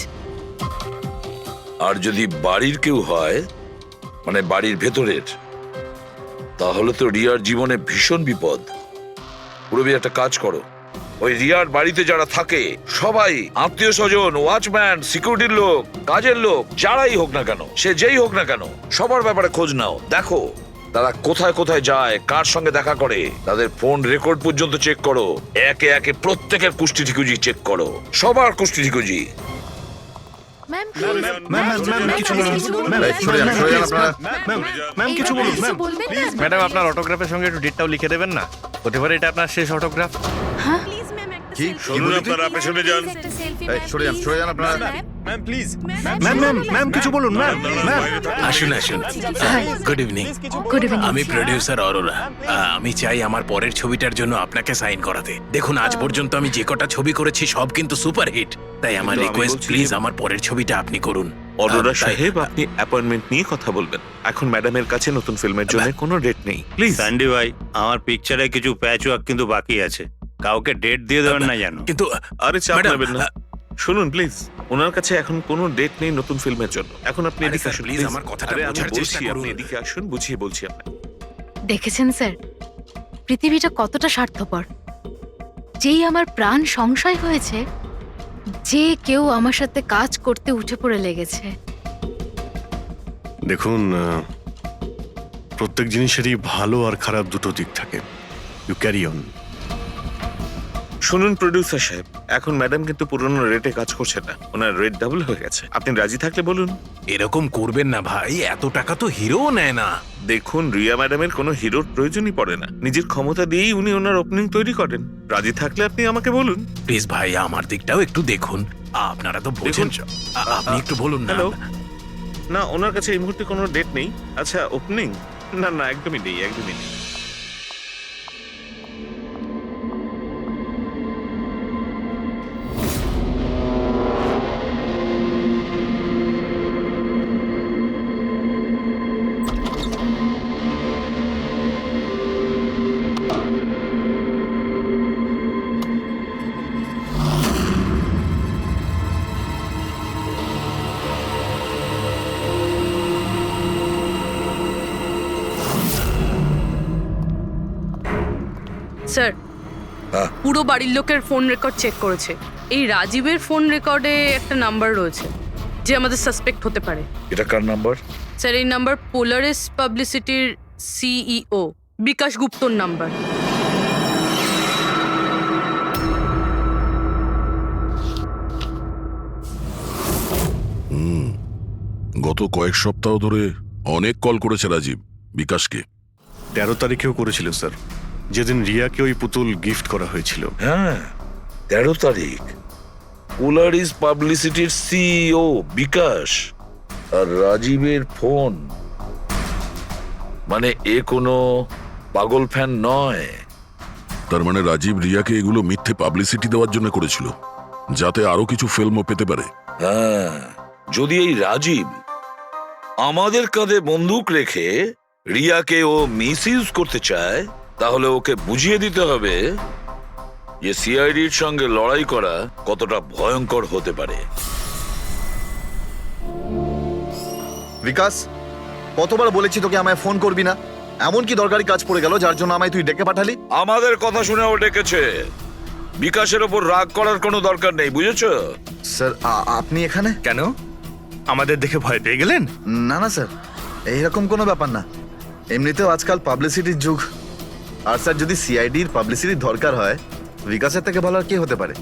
আর যদি বাড়ির কেউ হয়, মানে বাড়ির ভেতরের, তাহলে তো রিয়ার জীবনে ভীষণ বিপদ। পুরবি একটা কাজ করো, ওই রিয়ার বাড়িতে যারা থাকে সবাই আত্মীয় স্বজন, ওয়াচম্যান, সিকিউরিটির লোক, কাজের লোক, যারাই হোক না কেন, সে যেই হোক না কেন, সবার ব্যাপারে খোঁজ নাও। দেখো তারা কোথায় কোথায় যায়, কার সঙ্গে দেখা করে, তাদের ফোন রেকর্ড পর্যন্ত চেক করো। একে একে প্রত্যেকের কুষ্টি ঠিকুজি চেক করো, সবার কুষ্টি ঠিকুজি। ম্যাম কিছু বলুন। ম্যাডাম আপনার অটোগ্রাফের সঙ্গে একটু ডেটটাও লিখে দেবেন না? হতে পারে এটা আপনার শেষ অটোগ্রাফ। কি শুনুন, আপনারা পেছনে যান। সরে যান আপনারা। ম্যাম কিছু বলুন। আসুন আসুন। Good evening. Good evening. আমি প্রডিউসার অরোরা। আমি চাই আমার পরের ছবিটার জন্য আপনাকে সাইন করাতে। দেখুন আজ পর্যন্ত আমি যে কটা ছবি করেছি সব কিন্তু সুপারহিট, তাই আমার রিকোয়েস্ট প্লিজ আমার পরের ছবিটা আপনি করুন। অরোরা সাহেব, আপনি অ্যাপয়েন্টমেন্ট নিয়ে কথা বলবেন। এখন ম্যাডামের কাছে নতুন ফিল্মের জন্য কোনো ডেট নেই, প্লিজ। সান্ডি ভাই, আমার পিকচারে কিছু প্যাচ ওয়ার্ক কিন্তু বাকি আছে, কাউকে ডেট দিয়ে দেবেন না জানো। কিন্তু আরে চাপ ম্যাডাম, নেবেন না। শুনুন প্লিজ, ওনার কাছে এখন কোনো ডেট নেই নতুন ফিল্মের জন্য। এখন আপনি আরে এদিকে স্যার, আসুন প্লিজ প্লিজ। আমার কথাটা আরে আমি বোঝার চেষ্টা বলছি, আপনি করুন। এদিকে আসুন, বুঝিয়ে বলছি আপনাকে। দেখেছেন স্যার, পৃথিবীটা কতটা স্বার্থপর। যেই আমার প্রাণ সংশয় হয়েছে, যে কেউ আমার সাথে কাজ করতে উঠে পড়ে লেগেছে। দেখুন, প্রত্যেক জিনিসেরই ভালো আর খারাপ দুটো দিক থাকে। You carry on. শুনুন প্রডিউসার সাহেব, এখন ম্যাডাম কিন্তু পুরনো রেটে কাজ করছে না, ওনার রেট ডাবল হয়ে গেছে। আপনি রাজি থাকলে বলুন। এরকম করবেন না ভাই, এত টাকা তো হিরোও নেয় না। দেখুন, রিয়া ম্যাডামের কোনো হিরোর প্রয়োজনই পড়ে না, নিজের ক্ষমতা দিয়েই উনি ওনার ওপেনিং তৈরি করেন। রাজি থাকলে আপনি আমাকে বলুন। প্লিজ ভাই আমার দিকটাও একটু দেখুন, আপনারা তো বোঝেন। আপনি একটু বলুন না। হ্যালো, না ওনার কাছে এই মুহূর্তে কোনো ডেট নেই। আচ্ছা ওপেনিং, না না একদমই নেই, একদমই নেই। স্যার, হ্যাঁ। পুরো বাড়ির লোকের ফোন রেকর্ড চেক করেছে। এই রাজীবের ফোন রেকর্ডে একটা নাম্বার রয়েছে যে আমাদের সাসপেক্ট হতে পারে। এটা কার নাম্বার? স্যার এই নাম্বার পোলারিস পাবলিসিটির সিইও বিকাশ গুপ্তর নাম্বার। গত কয়েক সপ্তাহ ধরে অনেক কল করেছে রাজীব বিকাশকে। 13 তারিখেও করেছিল স্যার, যেদিন রিয়াকে ওই পুতুল গিফট করা হয়েছিল। হ্যাঁ 13 তারিখ। পোলারিস পাবলিসিটির সিইও বিকাশ আর রাজীবের ফোন, মানে এ কোনো পাগল ফ্যান নয়। তার মানে রাজীব রিয়াকে এগুলো মিথ্যে পাবলিসিটি দেওয়ার জন্য করেছিল, যাতে আরো কিছু ফিল্মও পেতে পারে। হ্যাঁ, যদি এই রাজীব আমাদের কাঁধে বন্দুক রেখে রিয়াকে ও মিসইউজ করতে চায়, তাহলে ওকে বুঝিয়ে দিতে হবে যে সিআইডির সঙ্গে লড়াই করা কতটা ভয়ঙ্কর হতে পারে। বিকাশ, কতবার বলেছি তোকে আমায় ফোন করবি না? এমন কি দরকারি কাজ পড়ে গেল যার জন্য আমায় তুই ডেকে পাঠালি? আমাদের কথা শুনে ও ডেকেছে। বিকাশের ওপর রাগ করার কোনো দরকার নেই, বুঝেছো? স্যার, আপনি এখানে কেন? আমাদের দেখে ভয় পেয়ে গেলেন? না না স্যার, এইরকম কোনো ব্যাপার না। এমনিতেও আজকাল পাবলিসিটির যুগ। আর স্যার, যদি সিআইডির পাবলিসিটির দরকার হয়, বিকাশের থেকে ভালো আর কে হতে পারে?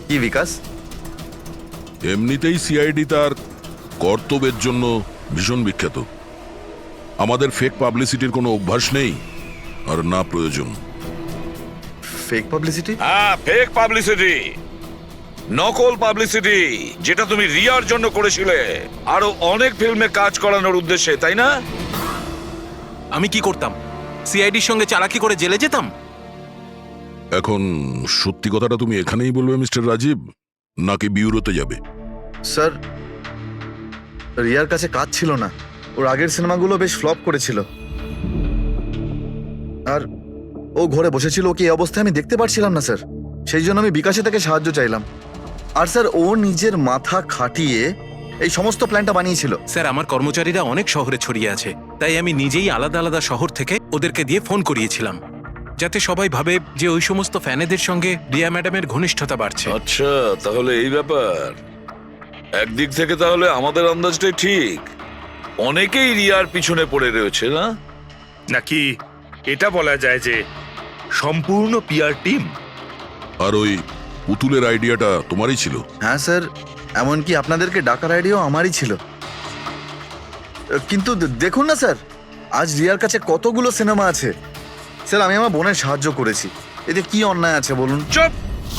কি বিকাশ? এমনিতেই সিআইডি তার কর্তব্যের জন্য ভীষণ বিখ্যাত। আমাদের ফেক পাবলিসিটির কোনো অভ্যাস নেই, আর না প্রয়োজন। Fake publicity? হ্যাঁ, ফেক পাবলিসিটি, নকল পাবলিসিটি, যেটা তুমি রিয়ার জন্য করেছিলে আরো অনেক ফিল্মে কাজ করানোর উদ্দেশ্যে, তাই না? আমি কি করতাম? সিআইডির সঙ্গে চালাকি করে জেলে যেতাম? এখন সত্যি কথাটা তুমি এখানেই বলবে মিস্টার রাজীব, নাকি বিউরোতে যাবে? স্যার, রিয়ার কাছে কাজ ছিল না। ওর আগের সিনেমাগুলো বেশ ফ্লপ করেছিল, আর ও ঘরে বসেছিল। ওকে এই অবস্থায় আমি দেখতে পারছিলাম না স্যার, সেই জন্য আমি বিকাশে থেকে সাহায্য চাইলাম। আর স্যার, ও নিজের মাথা খাটিয়ে এই সমস্ত প্ল্যানটা বানিয়েছিল। স্যার, আমার কর্মচারীরা অনেক শহরে ছড়িয়ে আছে, তাই আমি নিজেই আলাদা আলাদা শহর থেকে ওদেরকে দিয়ে ফোন করিয়েছিলাম, যাতে সবাই ভাবে যে ওই সমস্ত ফ্যানেদের সঙ্গে রিয়া ম্যাডামের ঘনিষ্ঠতা বাড়ছে। আচ্ছা, তাহলে এই ব্যাপার। একদিক থেকে তাহলে আমাদের আন্দাজটাই ঠিক, অনেকেই রিয়ার পিছনে পড়ে রয়েছে, না? নাকি এটা বলা যায় যে সম্পূর্ণ পিআর টিম? আর ওই পুতুলের আইডিয়াটা তোমারই ছিল? হ্যাঁ স্যার, এমনকি আপনাদেরকে ডাকার আইডিয়াও আমারই ছিল। কিন্তু দেখুন না স্যার, আজ রিয়ার কাছে কতগুলো সিনেমা আছে। স্যার, আমি আমার বোনের সাহায্য করেছি, এতে কি অন্যায় আছে বলুন? চুপ!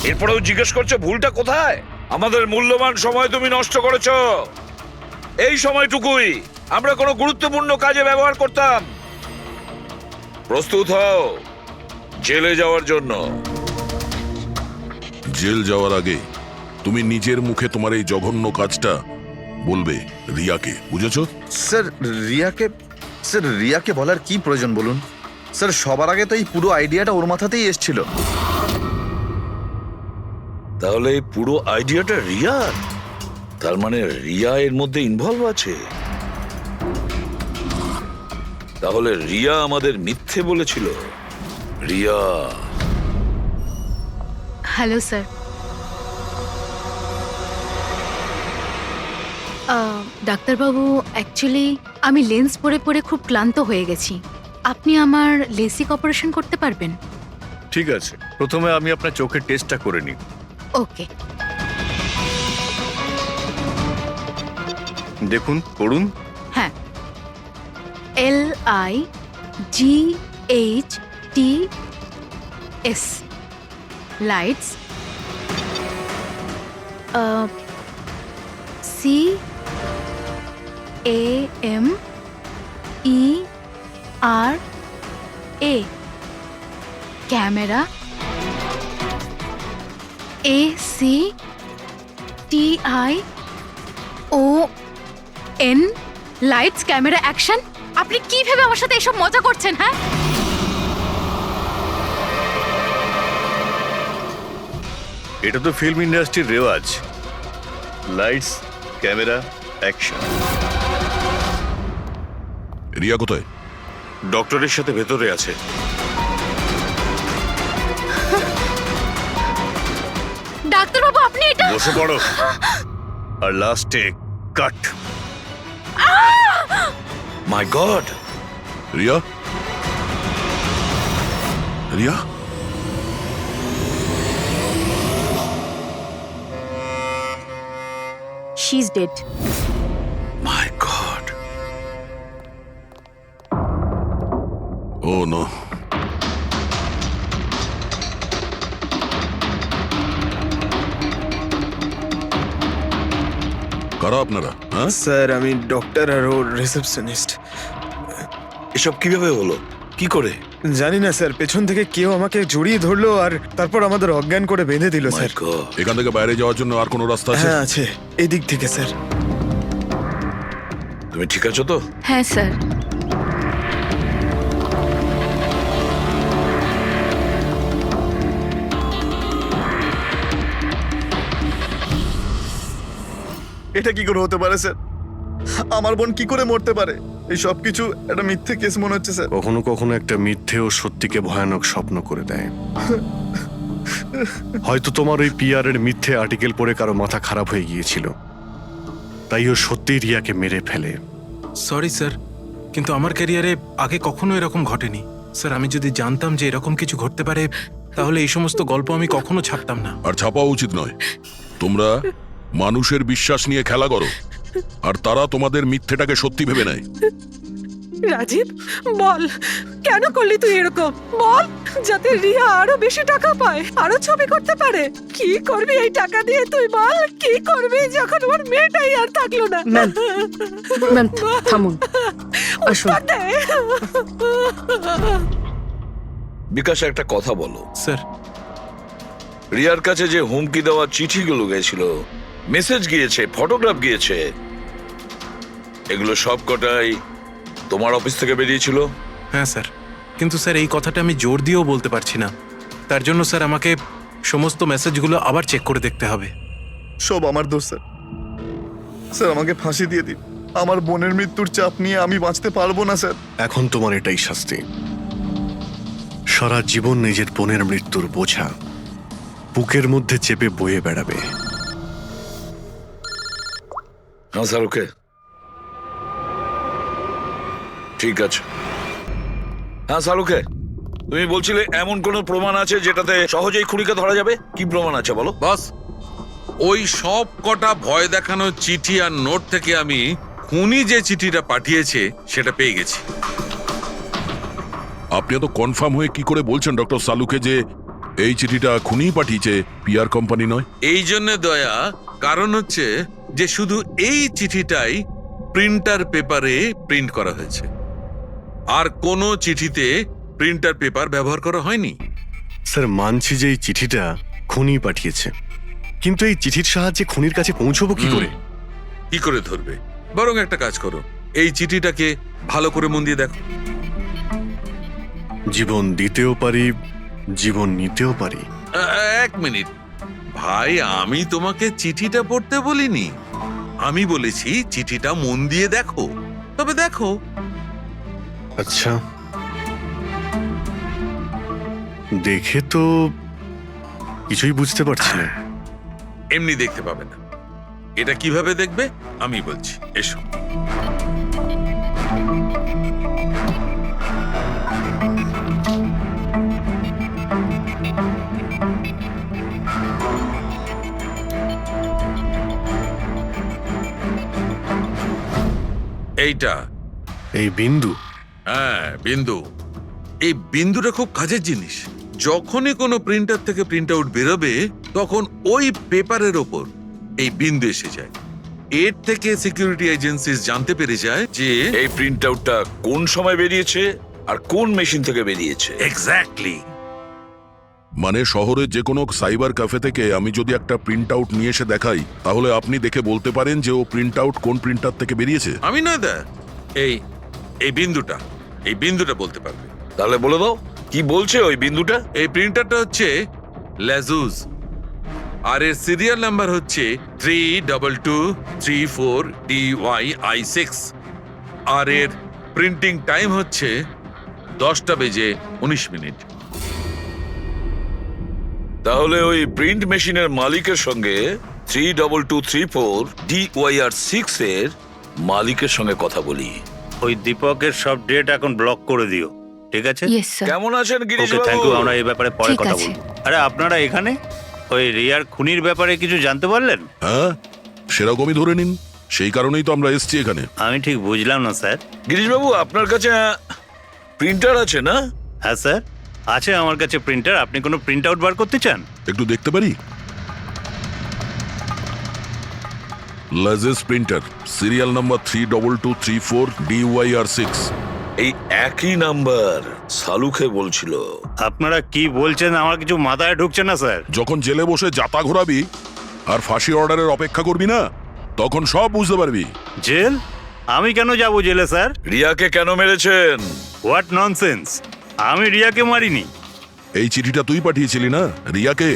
এরপরেও জিজ্ঞেস করছো ভুলটা কোথায়? আমাদের মূল্যবান সময় তুমি নষ্ট করেছো। এই সময়টুকুই আমরা কোনো গুরুত্বপূর্ণ কাজে ব্যবহার করতাম। প্রস্তুত হও জেলে যাওয়ার জন্য। জেল যাওয়ার আগে তুমি নিজের মুখে তোমার এই জঘন্য কাজটা বলবে রিয়াকে, বুঝেছো? স্যার, রিয়াকে বলার কি প্রয়োজন বলুন? স্যার, সবার আগে তো এই পুরো আইডিয়াটা ওর মাথাতেই এসেছিল। তাহলে এই পুরো আইডিয়াটা রিয়ার? তার মানে রিয়া এর মধ্যে ইনভলভ আছে? তাহলে রিয়া আমাদের মিথ্যে বলেছিল? রিয়া? Hello sir. ডাক্তারবাবু, অ্যাকচুয়ালি আমি লেন্স পরে পরে খুব ক্লান্ত হয়ে গেছি। আপনি আমার লেসিক অপারেশন করতে পারবেন? ঠিক আছে, প্রথমে আমি আপনার চোখের টেস্টটা করে নিই। ওকে। দেখুন, করুন। হ্যাঁ, LIGHTS, lights. CAMERA, camera. ACTION, lights, camera, action. আপনি কি ভেবে আমার সাথে এসব মজা করছেন? হ্যাঁ, এটা তো ফিল্ম ইন্ডাস্ট্রির রেওয়াজ। Lights, camera, action. রিয়া কোথায়? ডক্টরের সাথে ভেতরে আছে। ডাক্তারবাবু, আপনি এটা বসে পড়ো। আর লাস্টে cut. My god! Riya? Riya? She is dead. My god! Oh no. কারা আপনারা? হ্যাঁ স্যার, আমি ডক্টর আর ওর রিসেপশনিস্ট। এসব কিভাবে হলো? কি করে? জানি না স্যার, পেছন থেকে কেউ আমাকে জড়িয়ে ধরলো আর তারপর আমাদের অজ্ঞান করে বেঁধে দিল স্যার। এখান থেকে বাইরে যাওয়ার জন্য আর কোনো রাস্তা আছে? হ্যাঁ আছে, এই দিক থেকে স্যার। তুমি ঠিক আছো তো? হ্যাঁ স্যার। এটা কি করে হতে পারে স্যার? আমার বোন কি করে মরতে পারে? এই সব কিছু একটা মিথ্যে কেস মনে হচ্ছে স্যার। কখনো কখনো একটা মিথ্যে ও সত্যিকে ভয়ানক স্বপ্ন করে দেয়। হয়তো তোমার ওই পিআর এর মিথ্যে আর্টিকেল পড়ে কারো মাথা খারাপ হয়ে গিয়েছিল, তাই ও সত্যিই রিয়াকে মেরে ফেলে। সরি স্যার, কিন্তু আমার ক্যারিয়ারে আগে কখনো এরকম ঘটেনি স্যার। আমি যদি জানতাম যে এরকম কিছু ঘটতে পারে তাহলে এই সমস্ত গল্প আমি কখনো ছাপতাম না। আর ছাপাও উচিত নয়। তোমরা মানুষের বিশ্বাস নিয়ে খেলা করো আর তারা তোমাদের মিথ্যেটাকে সত্যি ভেবে নেয়। রাজীব বল, কেন করলি তুই এরকম? বল, যাতে রিয়া আরো বেশি টাকা পায়, আরো ছবি করতে পারে। কি করবি এই টাকা দিয়ে তুই বল? কি করবি যখন ওর মেয়েটাই আর থাকলো না? ম্যাম, ম্যাম থামুন, আসুন। বিকাশ, একটা কথা বলো। স্যার, রিয়ার কাছে যে হুমকি দেওয়া চিঠিগুলো গেছিল, মেসেজ গিয়েছে, ফটোগ্রাফ গিয়েছে, এগুলো সব কটাই তোমার অফিস থেকে বেরিয়েছিল? হ্যাঁ স্যার, কিন্তু স্যার এই কথাটা আমি জোর দিয়েও বলতে পারছি না। তার জন্য স্যার আমাকে সমস্ত মেসেজগুলো আবার চেক করে দেখতে হবে। সব আমার দোষ স্যার। স্যার আমাকে ফাঁসি দিয়ে দিন। আমার বোনের মৃত্যুর চাপ নিয়ে আমি বাঁচতে পারবো না স্যার। এখন তোমার এটাই শাস্তি। সারা জীবন নিজের বোনের মৃত্যুর বোঝা বুকের মধ্যে চেপে বয়ে বেড়াবে। হ্যাঁ স্যার, ওকে, ঠিক আছে। হ্যাঁ স্যার, ওকে। তুমি বলছিলে এমন কোনো প্রমাণ আছে যেটাতে সহজেই খুনিকে ধরা যাবে? কি প্রমাণ আছে বলো? বস, ওই সব কটা ভয় দেখানো চিঠি আর নোট থেকে আমি খুনি যে চিঠিটা পাঠিয়েছে সেটা পেয়ে গেছি। আপনি তো কনফার্ম হয়ে কি করে বলছেন ডক্টর সালুকে যে এই চিঠিটা খুনিই পাঠিয়েছে, পিআর কোম্পানি নয়? এই জন্য দয়া, কারণ হচ্ছে যে শুধু এই চিঠিটাই প্রিন্টার পেপারে প্রিন্ট করা হয়েছে, আর কোনো চিঠিতে প্রিন্টার পেপার ব্যবহার করা হয়নি। স্যার, মানছি যে এই চিঠিটা খুনি পাঠিয়েছে, কিন্তু এই চিঠির সাহায্যে খুনির কাছে পৌঁছবো কি করে? কি করে ধরবে? বরং একটা কাজ করো, এই চিঠিটাকে ভালো করে মন দিয়ে দেখো। জীবন দিতেও পারি, জীবন নিতেও পারি। এক মিনিট ভাই, আমি তোমাকে চিঠিটা পড়তে বলিনি, আমি বলেছি চিঠিটা মন দিয়ে দেখো। তবে দেখো। আচ্ছা, দেখে তো কিছুই বুঝতে পারছি না। এমনি দেখতে পাবে না, এটা কিভাবে দেখবে আমি বলছি, এসো। এইটা এই বিন্দু? হ্যাঁ, বিন্দু। এই বিন্দুটা খুব কাজের জিনিস। যখনই কোনো প্রিন্টার থেকে প্রিন্ট আউট বেরোবে তখন ওই পেপারের ওপর এই বিন্দু এসে যায়। এর থেকে সিকিউরিটি এজেন্সিস জানতে পেরে যায় যে এই প্রিন্ট আউটটা কোন সময় বেরিয়েছে আর কোন মেশিন থেকে বেরিয়েছে। এক্স্যাক্টলি। মানে শহরের যে কোনো সাইবার ক্যাফে থেকে আমি যদি একটা প্রিন্ট আউট নিয়ে এসে দেখাই, তাহলে আপনি দেখে বলতে পারেন যে ও প্রিন্ট আউট কোন প্রিন্টার থেকে বেরিয়েছে? আমি নয় দা, এই বিন্দুটা বলতে পারবে। তাহলে বলে দাও, কি বলছে ওই বিন্দুটা? এই প্রিন্টারটা হচ্ছে লেজুস, আর এর সিরিয়াল নাম্বার হচ্ছে 32234DYI6, আর এর প্রিন্টিং টাইম হচ্ছে 10:19। তাহলে ওই প্রিন্ট মেশিনের মালিকের সঙ্গে 32234DYR6 এর মালিকের সঙ্গে কথা বলি। ওই দীপকের সব ডেট এখন ব্লক করে দিও, ঠিক আছে? কেমন আছেন গিরিশ বাবু? থ্যাংক ইউ, আমরা এই ব্যাপারে পরে ঠিক কথা আছে। বলবো। আরে আপনারা এখানে ওই রিয়ার খুনির ব্যাপারে কিছু জানতে পারলেন? হ্যাঁ, সেরকমই ধরে নিন, সেই কারণেই তো আমরা এসেছি এখানে। আমি ঠিক বুঝলাম না স্যার। গিরিশ বাবু, আপনার কাছে প্রিন্টার আছে না? হ্যাঁ স্যার, আছে আমার কাছে প্রিন্টার। আপনি কোনো প্রিন্ট আউট বার করতে চান? একটু দেখতে পারি? লেজেস প্রিন্টার, সিরিয়াল নাম্বার 32234DYR6। এই একই নাম্বার সালুকে বলছিল। আপনারা কি বলছেন আমার কিছু মাথায় ঢুকছে না স্যার। যখন জেলে বসে জাতা ঘোরাবি আর ফাঁসি অর্ডারের অপেক্ষা করবি না, তখন সব বুঝতে পারবি। জেল? আমি কেন যাব জেলে স্যার? রিয়াকে কেন মেরেছেন? What nonsense! আমি রিয়াকে মারিনি। এই চিঠিটা তুই পাঠিয়েছিলি না রিয়াকে?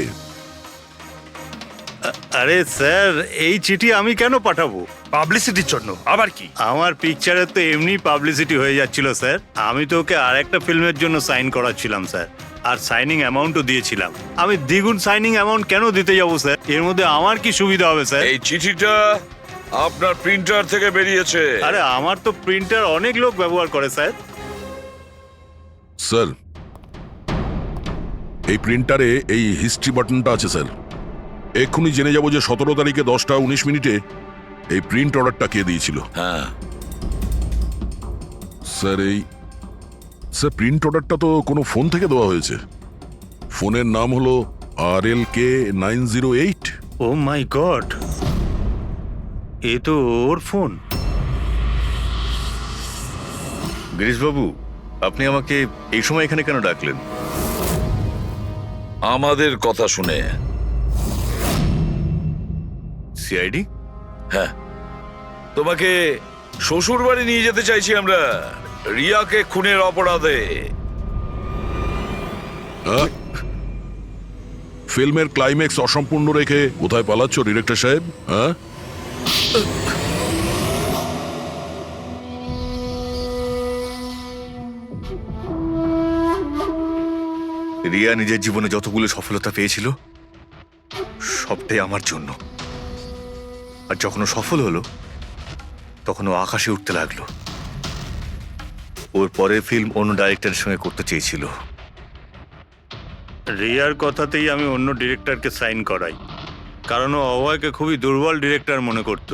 আরে স্যার, এই চিঠি আমি কেন পাঠাবো? পাবলিসিটির জন্য আবার কি? আমার পিকচারের তো এমনি পাবলিসিটি হয়ে যাচ্ছিল স্যার। আমি তো ওকে আর একটা ফিল্মের জন্য সাইন করাচ্ছিলাম স্যার, আর সাইনিং অ্যামাউন্টও দিয়েছিলাম। আমি দ্বিগুণ সাইনিং অ্যামাউন্ট কেন দিতে যাবো স্যার? এর মধ্যে আমার কি সুবিধা হবে স্যার? এই চিঠিটা আপনার প্রিন্টার থেকে বেরিয়েছে। আরে আমার তো প্রিন্টার অনেক লোক ব্যবহার করে স্যার। স্যার, এই প্রিন্টারে এই হিস্ট্রি বাটনটা আছে স্যার। এক্ষুনি জেনে যাব যে 17 তারিখে 10:19 এই প্রিন্ট অর্ডারটা কে দিয়েছিল। হ্যাঁ স্যার প্রিন্ট অর্ডারটা তো কোনো ফোন থেকে দেওয়া হয়েছে। ফোনের নাম হলো RLK 908। ও মাই গড, এ তো ওর ফোন। গিরিশবাবু, আপনি আমাকে এই সময় এখানে কেন ডাকলেন? আমাদের কথা শুনে। সিআইডি? হ্যাঁ, তোমাকে শ্বশুর বাড়ি নিয়ে যেতে চাইছি আমরা, রিয়াকে খুনের অপরাধে। ফিল্মের ক্লাইম্যাক্স অসম্পূর্ণ রেখে কোথায় পালাচ্ছ ডিরেক্টর সাহেব? হ্যাঁ, রিয়া নিজের জীবনে যতগুলো সফলতা পেয়েছিল সবটাই আমার জন্য। আর যখন ও সফল হলো তখন ও আকাশে উঠতে লাগলো। ওর পরের ফিল্ম অন্য ডাইরেক্টরের সঙ্গে করতে চেয়েছিল। রিয়ার কথাতেই আমি অন্য ডিরেক্টরকে সাইন করাই, কারণ ও অভয়কে খুবই দুর্বল ডিরেক্টর মনে করত।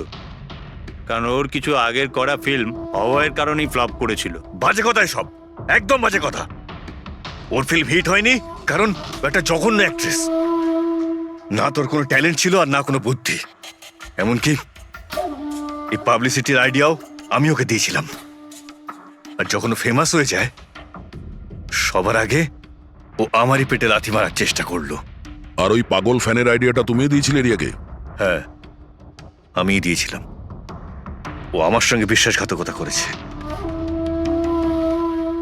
কারণ ওর কিছু আগের করা ফিল্ম অভয়ের কারণেই ফ্লপ করেছিল। বাজে কথা সব, একদম বাজে কথা। ওর ফিল্ম হিট হয়নি কারণ একটা জঘন্য অ্যাক্ট্রেস। না তোর কোনো ট্যালেন্ট ছিল আর না কোনো বুদ্ধি। এমনকি এই পাবলিসিটির আইডিয়াও আমি ওকে দিয়েছিলাম। আর যখন ও ফেমাস হয়ে যায় সবার আগে ও আমারই পেটে লাথি মারার চেষ্টা করলো। আর ওই পাগল ফ্যানের আইডিয়াটা তুমি দিয়েছিলে রিয়াকে? হ্যাঁ, আমিই দিয়েছিলাম। ও আমার সঙ্গে বিশ্বাসঘাতকতা করেছে,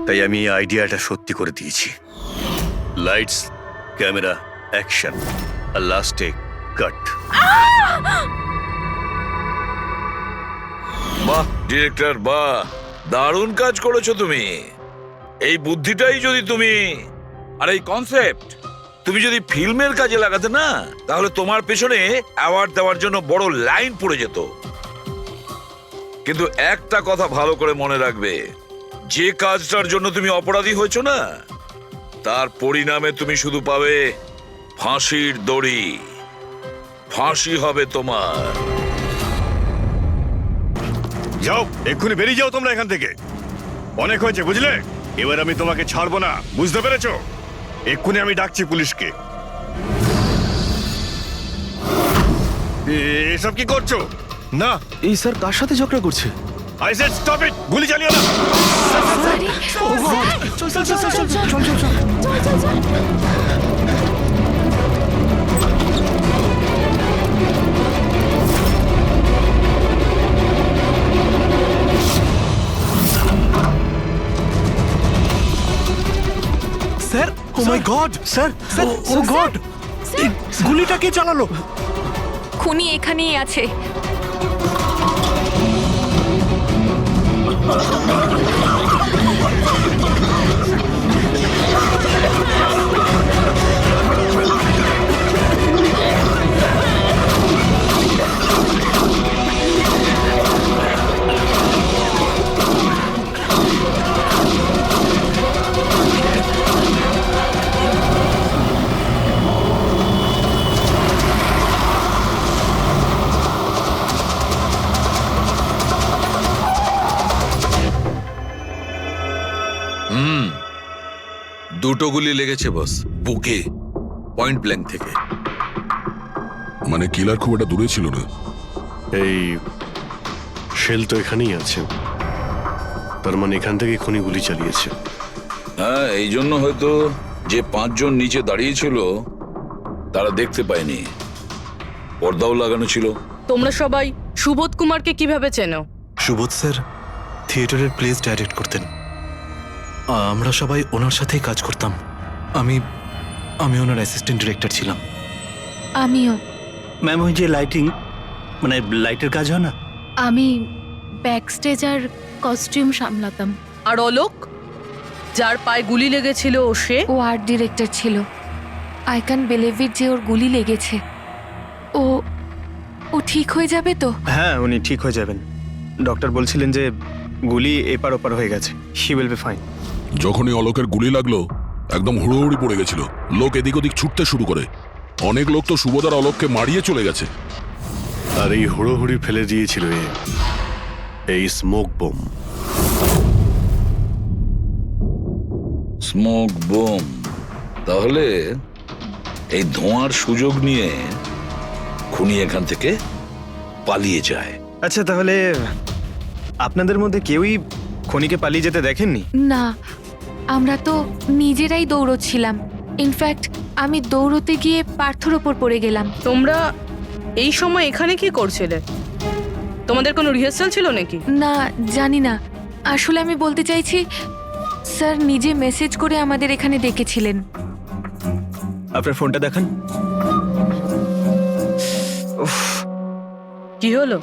তাই আমি এই আইডিয়াটা সত্যি করে দিয়েছি। লাইটস, ক্যামেরা, অ্যাকশন, আর লাস্টে কাট। বাহ ডিরেক্টর, বাহ, দারুণ কাজ করেছো তুমি। এই বুদ্ধিটাই যদি তুমি আর এই কনসেপ্ট তুমি যদি ফিল্মের কাজে লাগাতে না, তাহলে তোমার পেছনে অ্যাওয়ার্ড দেওয়ার জন্য বড় লাইন পড়ে যেত। কিন্তু একটা কথা ভালো করে মনে রাখবে, যে কাজটার জন্য তুমি অপরাধী হয়েছো না, তার পরিণামে তুমি শুধু পাবে ফাঁসির দড়ি। ফাঁসি হবে তোমার। যাও, এক্ষুনি বেরিয়ে যাও তোমরা এখান থেকে। অনেক হয়েছে বুঝলে? এবার আমি তোমাকে ছাড়বো না, বুঝতে পেরেছো? এক্ষুনি আমি ডাকছি পুলিশকে। এসব কি করছো? না, এই স্যার কার সাথে ঝগড়া করছে? I said stop it. গুলি চালিও না। Sir, O my god! Sir, O god! এই গুলিটা কে চালালো? খুনি এখানেই আছে। দুটো গুলি লেগেছে বস, বুকে, পয়েন্ট ব্ল্যাঙ্ক থেকে। মানে কিলার খুব একটা দূরে ছিল না। এই শেল তো এখানেই আছে। তার মানে এখান থেকে খুনি গুলি চালিয়েছে। হ্যাঁ, এই জন্য হয়তো যে 5 জন নিচে দাঁড়িয়েছিল তারা দেখতে পায়নি, পর্দাও লাগানো ছিল। তোমরা সবাই সুবোধ কুমারকে কিভাবে চেনো? সুবোধ স্যার থিয়েটারের প্লেস ডাইরেক্ট করতেন, আমরা সবাই ওনার সাথেই কাজ করতাম। আমি আমি ওনার অ্যাসিস্ট্যান্ট ডিরেক্টর ছিলাম। আমিও। ম্যাম ওই যে লাইটিং মানে লাইটের কাজ হয় না, আমি ব্যাক স্টেজ আর কস্টিউম সামলাতাম। আর অলোক, যার পায়ে গুলি লেগেছিল, ও সে? ও আর্ট ডিরেক্টর ছিল। আই ক্যান বিলিভ ইট যে ওর গুলি লেগেছে। ও ও ঠিক হয়ে যাবে তো? হ্যাঁ, উনি ঠিক হয়ে যাবেন। ডক্টর বলছিলেন যে গুলি এপার ওপার হয়ে গেছে, হি উইল বি ফাইন। যখনই অলোকের গুলি লাগলো একদম হুড়োহুড়ি পড়ে গেছিল, লোক এদিক ওদিক ছুটতে শুরু করে। অনেক লোক তো সুবোধ আর অলোককে মারিয়ে চলে গেছে। আর এই হুড়োহুড়ি ফেলে দিয়েছিল এই স্মোক বোম। Smoke bomb. তাহলে এই ধোঁয়ার সুযোগ নিয়ে খুনি এখান থেকে পালিয়ে যায়। আচ্ছা, তাহলে আপনাদের মধ্যে কেউই খনিকে পালিয়ে যেতে দেখেননি? না, আমরা তো নিজেরাই দৌড়চ্ছিলাম। ইনফ্যাক্ট আমি দৌড়তে গিয়ে পার্থর ওপর পড়ে গেলাম। তোমরা এই সময় এখানে কি করছিলে? তোমাদের কোনো রিহার্সাল ছিল নাকি? না, জানি না। আসলে আমি বলতে চাইছি, স্যার নিজে মেসেজ করে আমাদের এখানে ডেকেছিলেন। আপনার ফোনটা দেখান। উফ, কি হলো?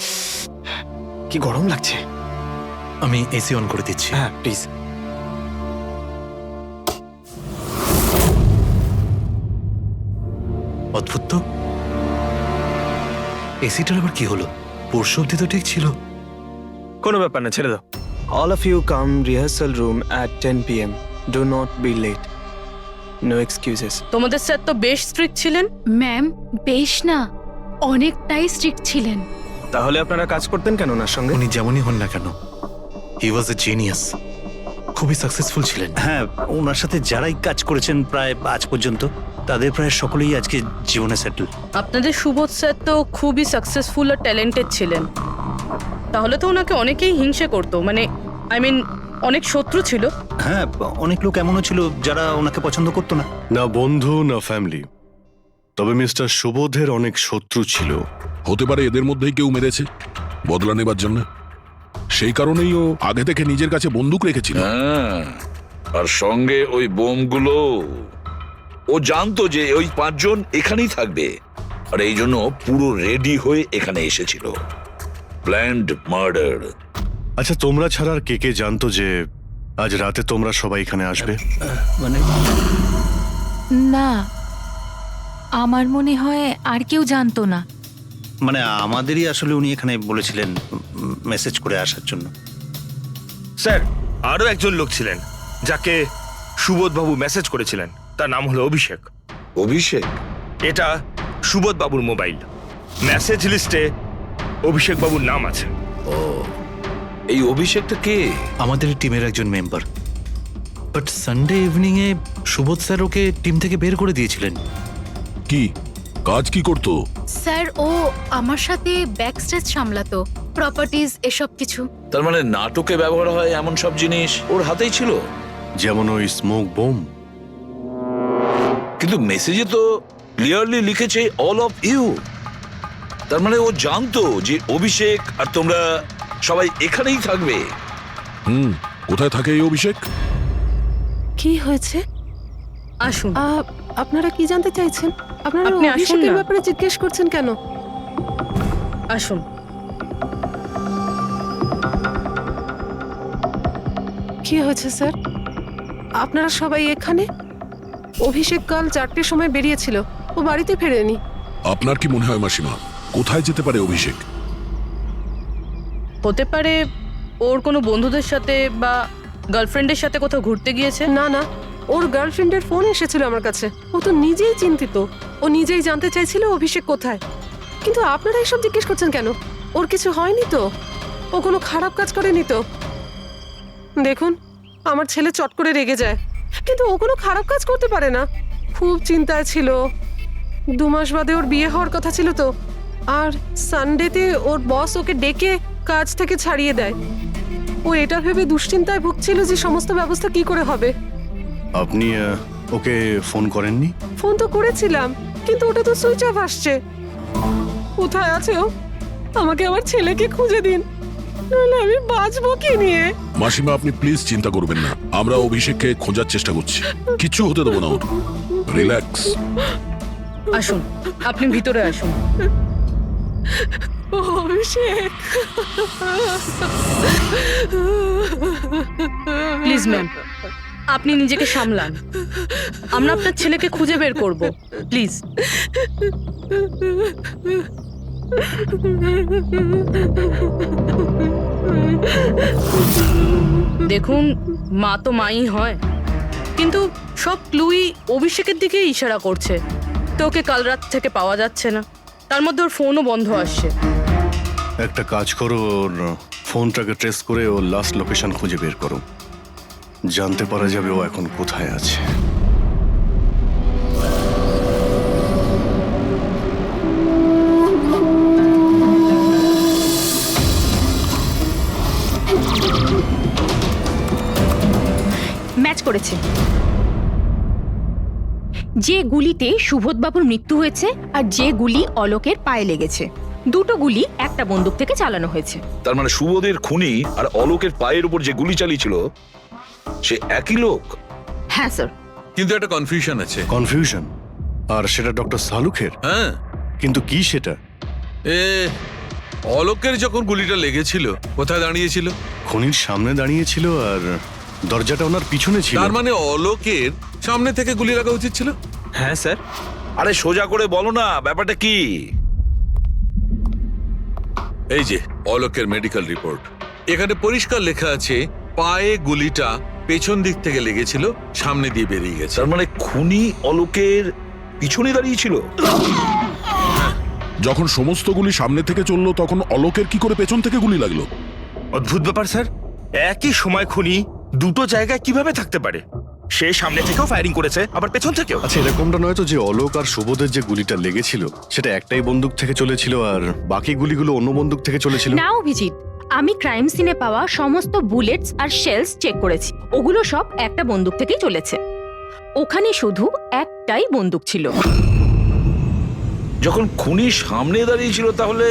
কি গরম লাগছে। আমি এসি অন করে দিচ্ছি। হ্যাঁ প্লিজ। অদ্ভুত তো, এসিটার আবার কি হলো? পরশু অব্দি তো ঠিক ছিল। কোনো ব্যাপার না, ছেড়ে দাও। All of you come rehearsal room at 10 PM. Do not be late. No excuses. তোমাদের স্যার তো বেশ স্ট্রিক্ট ছিলেন। ম্যাম, বেশ না, অনেকটাই স্ট্রিক্ট ছিলেন। তাহলে আপনারা কাজ করতেন কেন ওনার সঙ্গে? উনি যেমনই হন না কেন, হি ওয়াজ এ জিনিয়াস, খুবই সাকসেসফুল ছিলেন। হ্যাঁ ওনার সাথে যারাই কাজ করেছেন প্রায় আজ পর্যন্ত তাদের প্রায় সকলেই আজকে জীবনে সেটেল। আপনাদের সুবোধ স্যার তো খুবই সাকসেসফুল আর ট্যালেন্টেড ছিলেন, তাহলে তো ওনাকে অনেকেই হিংসে করতো, মানে আই মিন অনেক শত্রু ছিল। হ্যাঁ, অনেক লোক এমনও ছিল যারা ওনাকে পছন্দ করতো না। না বন্ধু না ফ্যামিলি, তবে মিস্টার সুবোধের অনেক শত্রু ছিল। হতে পারে এদের মধ্যেই কেউ মেরেছে বদলা নেবার জন্য। সেই কারণেই ও আগে থেকে নিজের কাছে বন্দুক রেখেছিল। হ্যাঁ, আর সঙ্গে ওই বোমগুলো। ও জানতো যে ওই 5 জন এখানেই থাকবে, আর এই জন্য পুরো রেডি হয়ে এখানে এসেছিল। Planned murder. আচ্ছা, তোমরা ছাড়া আর কে কে জানতো যে আজ রাতে তোমরা সবাই এখানে আসবে? মানে না, আমার মনে হয় আর কেউ জানতো না। মানে আমাদেরই আসলে উনি এখানে বলেছিলেন মেসেজ করে আসার জন্য। স্যার আরো একজন লোক ছিলেন যাকে সুবোধ বাবু মেসেজ করেছিলেন, তার নাম হলো অভিষেক। অভিষেক? এটা সুবোধ বাবুর মোবাইল, মেসেজ লিস্টে অভিষেক বাবুর নাম আছে। ও, এই অভিষেকটা কে? আমাদের টিমের একজন member, but Sunday evening A Subodh sir okay team থেকে বের করে দিয়েছিলেন। কি কাজ কি করতো? স্যার ও আমার সাথে ব্যাক স্টেজ সামলাতো, প্রপার্টিজ এসব কিছু। তার মানে নাটকে ব্যবহার হয় এমন সব জিনিস ওর হাতেই ছিল, যেমন ওই স্মোক বোম। কিন্তু মেসেজে তো ক্লিয়ারলি লিখেছে অল অফ ইউ। তার মানে ও জানতো যে অভিষেক আর তোমরা সবাই এখানেই থাকবে। কোথায় থাকে এই অভিষেক? কি হয়েছে? আসুন। আপনারা কি জানতে চাইছেন? আপনারা আপনি আসুন অভিষেকের না। ব্যাপারে জিজ্ঞেস করছেন কেন? আসুন। কি হয়েছে স্যার? আপনারা সবাই এখানে? অভিষেক কাল 4টের সময় বেরিয়েছিল, ও বাড়িতে ফেরেনি। আপনার কি মনে হয় মাসিমা, কোথায় যেতে পারে অভিষেক? হতে পারে ওর কোনো বন্ধুদের সাথে বা গার্লফ্রেন্ডের সাথে কোথাও ঘুরতে গিয়েছে। না না, ওর গার্লফ্রেন্ডের ফোন এসেছিল আমার কাছে। ও তো নিজেই চিন্তিত, ও নিজেই জানতে চাইছিল অভিষেক কোথায়। কিন্তু আপনারা এসব জিজ্ঞেস করছেন কেন? ওর কিছু হয়নি তো? ও কোনো খারাপ কাজ করেনি তো? দেখুন, আমার ছেলে চট করে রেগে যায়, কিন্তু ও কোনো খারাপ কাজ করতে পারে না। খুব চিন্তায় ছিল। 2 মাস বাদে ওর বিয়ে হওয়ার কথা ছিল তো, আর সানডেতে ওর বস ওকে ডেকে কাজ থেকে ছাড়িয়ে দেয়। ও এটা ভেবে দুশ্চিন্তায় ভুগছিল যে সমস্ত ব্যবস্থা কি করে হবে। আপনি ওকে ফোন করেননি? ফোন তো করেছিলাম, কিন্তু ওটা তো সুইচ অফ আসছে। কোথায় আছে ও? আমাকে আমার ছেলেকে খুঁজে দিন, নাহলে আমি বাঁচবো কি নিয়ে। মাসিমা, আপনি প্লিজ চিন্তা করবেন না, আমরা অভিষেককে খোঁজার চেষ্টা করছি, কিচ্ছু হতে দেবো না ওর। রিল্যাক্স। আসুন, আপনি ভিতরে আসুন। অভিষেক, প্লিজ ম্যাম, আপনি নিজেকে সামলান। আমরা আপনার ছেলেকে খুঁজে বের করব, প্লিজ। দেখুন, মা তো মাই হয়, কিন্তু সব ক্লুই অভিষেকের দিকে ইশারা করছে। তো ওকে কাল রাত থেকে পাওয়া যাচ্ছে না, তার মধ্যে ওর ফোনও বন্ধ আসছে। একটা কাজ করো, ওর ফোনটাকে ট্রেস করে ওর লাস্ট লোকেশন খুঁজে বের করো, জানতে পারা যাবে ও এখন কোথায় আছে। ম্যাচ করেছে। যে গুলিতে সুবোধবাবুর মৃত্যু হয়েছে আর যে গুলি অলোকের পায়ে লেগেছে, দুটো গুলি একটা বন্দুক থেকে চালানো হয়েছে। তার মানে সুবোধের খুনি আর অলোকের পায়ের উপর যে গুলি চালিয়েছিল সে একই লোক? হ্যাঁ স্যার। কিন্তু একটা কনফিউশন আছে। কনফিউশন? আর সেটা ডক্টর সালুখের? হ্যাঁ। কিন্তু কি সেটা? অলোকের যখন গুলিটা লেগেছিল কোথায় দাঁড়িয়েছিল? খনির সামনে দাঁড়িয়েছিল আর দরজাটা ওনার পিছনে ছিল। তার মানে অলোকের সামনে থেকে গুলি লাগা উচিত ছিল। হ্যাঁ স্যার। আরে সোজা করে বলো না, ব্যাপারটা কি? এই যে অলোকের মেডিকেল রিপোর্ট, এখানে পরিষ্কার লেখা আছে পায়ে গুলিটা পেছন দিক থেকে লেগেছিল, সামনে দিয়ে বেরিয়ে গেছে। তার মানে খুনি অলোকের পিছনে দাঁড়িয়েছিল। যখন সমস্ত গুলি সামনে থেকে চললো তখন অলোকের কি করে পেছন থেকে গুলি লাগলো? অদ্ভুত ব্যাপার স্যার, একই সময় খুনি দুটো জায়গায় কিভাবে থাকতে পারে? সে সামনে থেকেও ফায়ারিং করেছে, আবার পেছন থেকেও। আচ্ছা, এরকমটা নয় তো যে অলোক আর সুবোধের যে গুলিটা লেগেছিল সেটা একটাই বন্দুক থেকে চলেছিল আর বাকি গুলিগুলো অন্য বন্দুক থেকে চলেছিল? না অভিজিৎ, আমি ক্রাইম সিনে পাওয়া সমস্ত বুলেটস আর শেলস চেক করেছি, ওগুলো সব একটা বন্দুক থেকেই চলেছে। ওখানে শুধু একটাই বন্দুক ছিল। যখন খুনি সামনে দাঁড়িয়েছিল তাহলে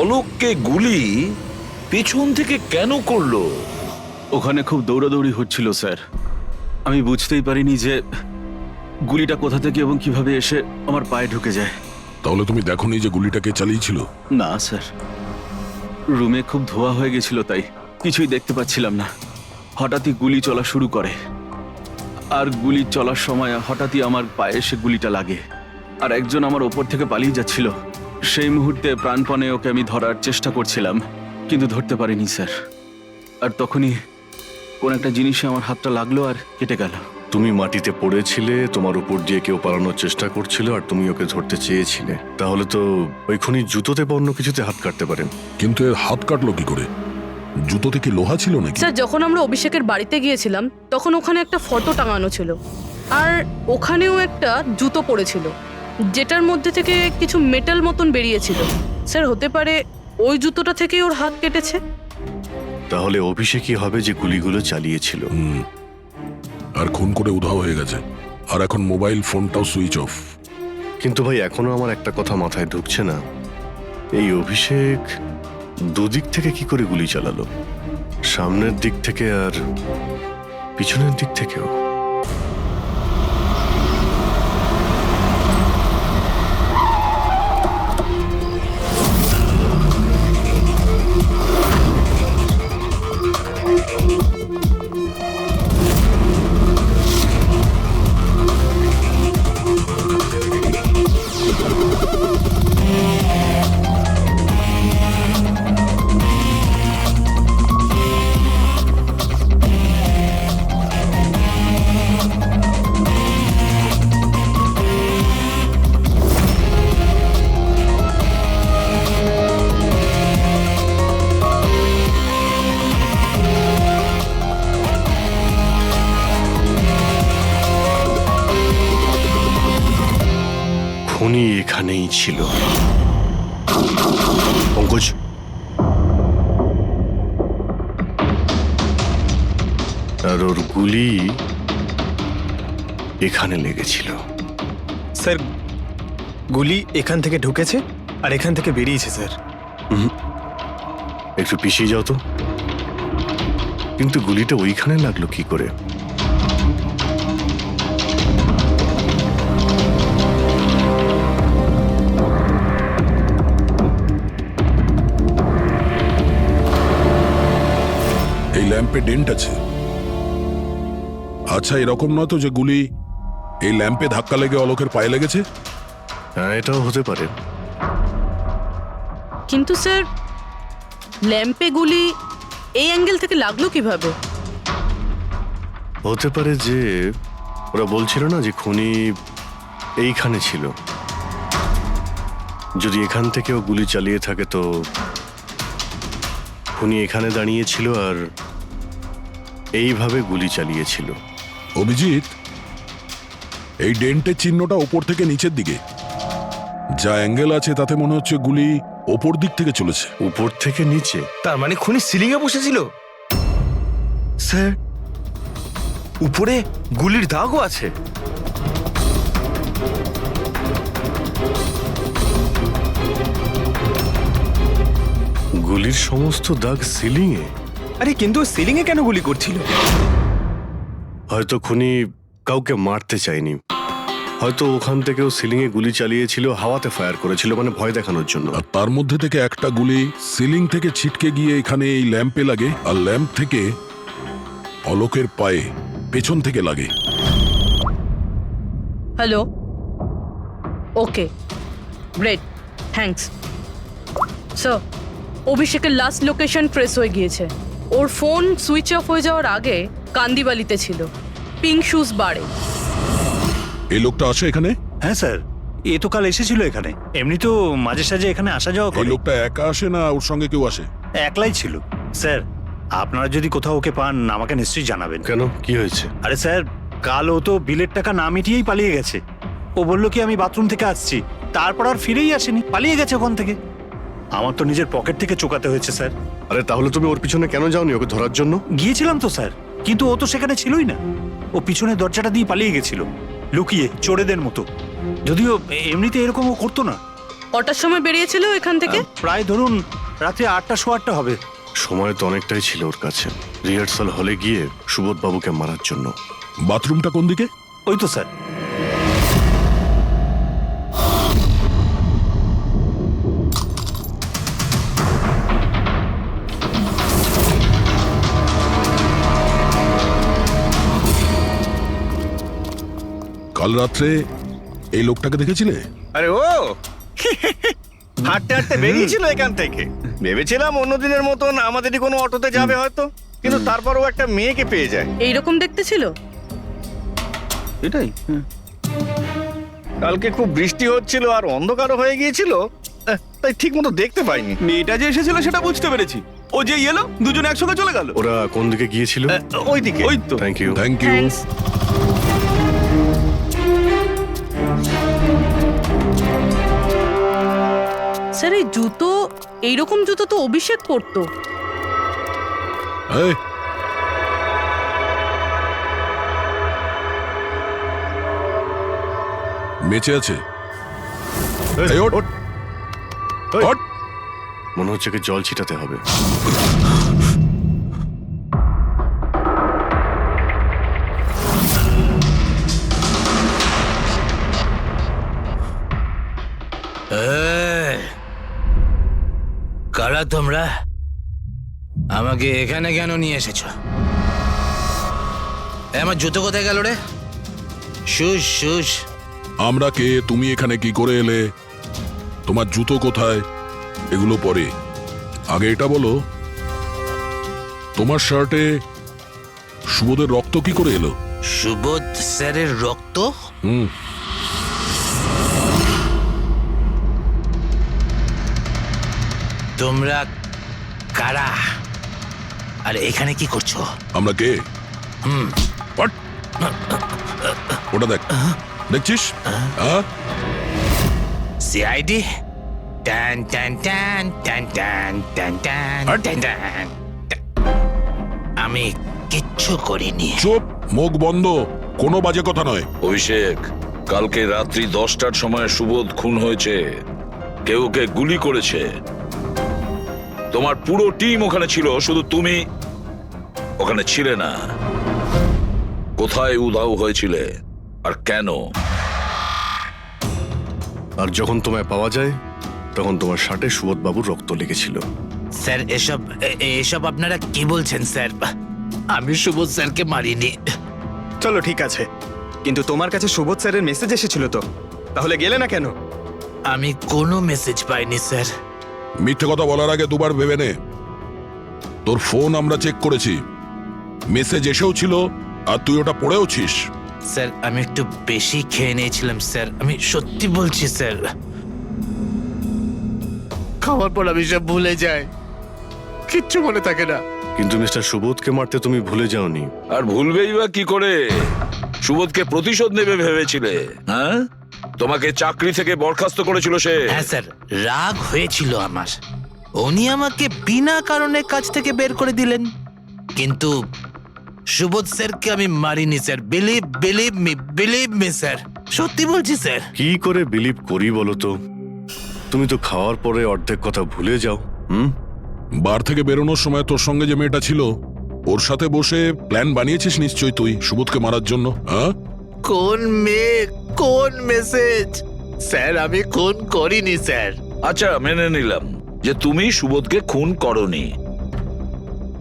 অলোককে গুলি পেছন থেকে কেন করলো? ওখানে খুব দৌড়াদৌড়ি হচ্ছিল স্যার, আমি বুঝতেই পারিনি যে গুলিটা কোথা থেকে এবং কিভাবে এসে আমার পায়ে ঢুকে যায়। তাহলে তুমি দেখোনি যে গুলিটাকে চালিয়েছিল? না স্যার, রুমে খুব ধোয়া হয়ে গেছিল, তাই কিছুই দেখতে পাচ্ছিলাম না। হঠাৎই গুলি চলা শুরু করে, আর গুলি চলার সময় হঠাৎই আমার পায়ে এসে গুলিটা লাগে, আর একজন আমার ওপর থেকে পালিয়ে যাচ্ছিল। সেই মুহূর্তে প্রাণপণে ওকে আমি ধরার চেষ্টা করছিলাম, কিন্তু ধরতে পারিনি স্যার। আর তখনই কোন একটা জিনিসে আমার হাতটা লাগলো আর কেটে গেল। তুমি মাটিতে পড়েছিলে, তোমার উপর দিয়ে কেউ পালানোর চেষ্টা করছিল আর তুমি ওকে ধরতে চেয়েছিলে। তাহলে তো ওই খুনি জুতোতে বা অন্য কিছুতে হাত কাটতে পারেন। কিন্তু এর হাত কাটলো কি করে? জুতোতে কি লোহা ছিল নাকি? স্যার, যখন আমরা অভিষেকের বাড়িতে গিয়েছিলাম তখন ওখানে একটা ফটো টাঙানো ছিল, আর ওখানেও একটা জুতো পড়েছিল যেটার মধ্যে থেকে কিছু মেটাল মতন বেরিয়েছিল। স্যার, হতে পারে ওই জুতোটা থেকেই ওর হাত কেটেছে। তাহলে অভিষেকই হবে যে গুলিগুলো চালিয়েছিল। আর খুন করে উধাও হয়ে গেছে, আর এখন মোবাইল ফোনটাও সুইচ অফ। কিন্তু ভাই, এখনো আমার একটা কথা মাথায় ঢুকছে না, এই অভিষেক দুদিক থেকে কি করে গুলি চালালো? সামনের দিক থেকে আর পিছনের দিক থেকেও। খুনি এখানেই ছিল। পঙ্কজ, আর ওর গুলি এখানে লেগেছিল। স্যার গুলি এখান থেকে ঢুকেছে আর এখান থেকে বেরিয়েছে স্যার। একটু পিছিয়ে যাও তো। কিন্তু গুলিটা ওইখানে লাগলো কি করে? এই ল্যাম্পে ডেন্ট আছে। আচ্ছা, এরকম নয় তো যে গুলি এই ল্যাম্পে ধাক্কা লেগে অলোকের পায়ে লেগেছে? হ্যাঁ, এটাও হতে পারে। কিন্তু স্যার ল্যাম্পে গুলি এই অ্যাঙ্গেল থেকে লাগলো কিভাবে? হতে পারে যে ওরা বলছিল না যে খুনি এইখানে ছিল। যদি এখান থেকেও গুলি চালিয়ে থাকে তো খুনি এখানে দাঁড়িয়েছিল আর এইভাবে গুলি চালিয়েছিল। অভিজিৎ, এই ডেন্টের চিহ্নটা ওপর থেকে নিচের দিকে, যা অ্যাঙ্গেল আছে তাতে মনে হচ্ছে গুলি ওপর দিক থেকে চলেছে। উপর থেকে নিচে? তার মানে খুনি সিলিং এ বসেছিল। স্যার, উপরে গুলির দাগও আছে। গুলির সমস্ত দাগ সিলিং এ? আরে কিন্তু সিলিং এ কেন গুলি করছিল? হয়তো খুনি কাউকে মারতে চায়নি। হয়তো ওখান থেকেও সিলিং এ গুলি চালিয়েছিল, হাওয়াতে ফায়ার করেছিল, মানে ভয় দেখানোর জন্য। আর তার মধ্যে থেকে একটা গুলি সিলিং থেকে ছিটকে গিয়ে এখানে এই ল্যাম্পে লাগে, আর ল্যাম্প থেকে অলোকের পায়ে পেছন থেকে লাগে। হ্যালো, ওকে, গ্রেট, থ্যাঙ্কস। স্যার, অভিষেকের লাস্ট লোকেশন ট্রেস হয়ে গিয়েছে। ওর ফোন সুইচ অফ হয়ে যাওয়ার আগে কান্দিবালিতে ছিল, পিঙ্ক শুজ বারে। এই লোকটা আসে এখানে? হ্যাঁ স্যার, এ তো কাল এসেছিল এখানে। এমনি তো মাঝে সাঝে এখানে আসা যাওয়া এই করে। লোকটা একা আসে না ওর সঙ্গে কেউ আসে? একলাই ছিল। স্যার, আপনারা যদি কোথাও ওকে পান আমাকে নিশ্চয়ই জানাবেন। কেন, কি হয়েছে? আরে স্যার, কাল ও তো বিলের টাকা না মিটিয়েই পালিয়ে গেছে। ও বললো কি আমি বাথরুম থেকে আসছি, তারপর আর ফিরেই আসেনি, পালিয়ে গেছে ওখান থেকে। আমার তো নিজের পকেট থেকে চোকাতে হয়েছে স্যার। আরে তাহলে তুমি ওর পিছনে কেন যাওনি ওকে ধরার জন্য? গিয়েছিলাম তো স্যার, কিন্তু ও তো সেখানে ছিলই না। ও পিছনের দরজাটা দিয়ে পালিয়ে গেছিল, লুকিয়ে, চোরেদের মতো। যদিও এমনিতে এরকম ও করতো না। কটার সময় বেরিয়েছিল এখান থেকে? প্রায় ধরুন রাত্রে 8টা সোয়া 8টা হবে। সময় তো অনেকটাই ছিল ওর কাছে, রিহার্সাল হলে গিয়ে সুবোধ বাবুকে মারার জন্য। বাথরুমটা কোন দিকে? ওই তো স্যার। কাল রাত্রে এই লোকটাকে দেখেছিলে? আরে ও হাঁটতে হাঁটতে বেরিয়েছিল এখান থেকে। ভেবেছিলাম অন্যদিনের মতন আমাদেরই কোনো অটোতে যাবে হয়তো, কিন্তু তারপর ও একটা মেয়েকে পেয়ে যায়। এইরকম দেখতে ছিল? এটাই। কালকে খুব বৃষ্টি হচ্ছিল আর অন্ধকারও হয়ে গিয়েছিল, তাই ঠিক মতো দেখতে পাইনি। মেয়েটা যে এসেছিল সেটা বুঝতে পেরেছি। ও যে এলো, দুজনে একসঙ্গে চলে গেল। ওরা কোন দিকে গিয়েছিল? ওই দিকে। ওই তো। Thank you. Thank you. Thanks. Sir, এই জুতো, এইরকম জুতো তো অভিষেক পরতো। এই, বেঁচে আছে? এই, ওঠ। ওঠ। মনে হচ্ছে কি জল ছিটাতে হবে। কারা তোমরা? আমাকে এখানে কেন নিয়ে এসেছো? আমার জুতো কোথায় গেল রে? Shoes shoes. আমরা কে, তুমি এখানে কি করে এলে, তোমার জুতো কোথায়, এগুলো পরে। আগে এটা বলো, তোমার শার্টে সুবোধের রক্ত কি করে এলো? সুবোধ স্যারের রক্ত? হুম। তোমরা কারা আর এখানে কি করছো? আমরা কে? হুম, What? ওটা দেখ, দেখছিস? সিআইডি? টান টান টান টান টান টান টান টান টান। আমি কিচ্ছু করিনি। চুপ, মুখ বন্ধ, কোনো বাজে কথা নয়। অভিষেক, কালকে রাত্রি 10টার সময় সুবোধ খুন হয়েছে, কেউ ওকে গুলি করেছে। তোমার পুরো টিম ওখানে ছিল, শুধু তুমি ওখানে ছিলে না। কোথায় উধাও হয়েছিলে আর কেন? আর যখন তোমায় পাওয়া যায় তখন তোমার শার্টে সুবোধ বাবুর রক্ত লেগেছিল। স্যার এসব আপনারা কি বলছেন স্যার? আমি সুবোধ স্যারকে মারিনি। চলো ঠিক আছে, কিন্তু তোমার কাছে সুবোধ স্যারের মেসেজ এসেছিল তো, তাহলে গেলে না কেন? আমি কোনো মেসেজ পাইনি স্যার। মিথ্যে কথা বলার আগে দুবার ভেবে নে। তোর ফোন আমরা চেক করেছি, মেসেজ এসেও ছিল আর তুই ওটা পড়েওছিস। স্যার আমি একটু বেশি খেয়ে নিয়েছিলাম স্যার, আমি সত্যি বলছি স্যার। খাওয়ার পর আমি সব ভুলে যাই, কিচ্ছু মনে থাকে না। কিন্তু মিস্টার সুবোধকে মারতে তুমি ভুলে যাওনি। আর ভুলবেই বা কি করে? সুবোধকে প্রতিশোধ নেবে ভেবেছিলে? হ্যাঁ, তোমাকে চাকরি থেকে বরখাস্ত করেছিল সে। হ্যাঁ স্যার, রাগ হয়েছিল আমার, উনি আমাকে বিনা কারণে কাজ থেকে বের করে দিলেন। কিন্তু সুবোধ স্যারকে আমি মারিনি স্যার। বিলিভ মি স্যার, সত্যি বলছি স্যার। কি করে বিলিভ করি বলো তো? তুমি তো খাওয়ার পরে অর্ধেক কথা ভুলে যাও। বার থেকে বেরোনোর সময় তোর সঙ্গে যে মেয়েটা ছিল, ওর সাথে বসে প্ল্যান বানিয়েছিস নিশ্চয়ই তুই সুবোধকে মারার জন্য। হ্যাঁ, কোন মেয়ে, কোন মেসেজ? স্যার আমি খুন করিনি স্যার। আচ্ছা, মেনে নিলাম যে তুমি সুবোধকে খুন করনি,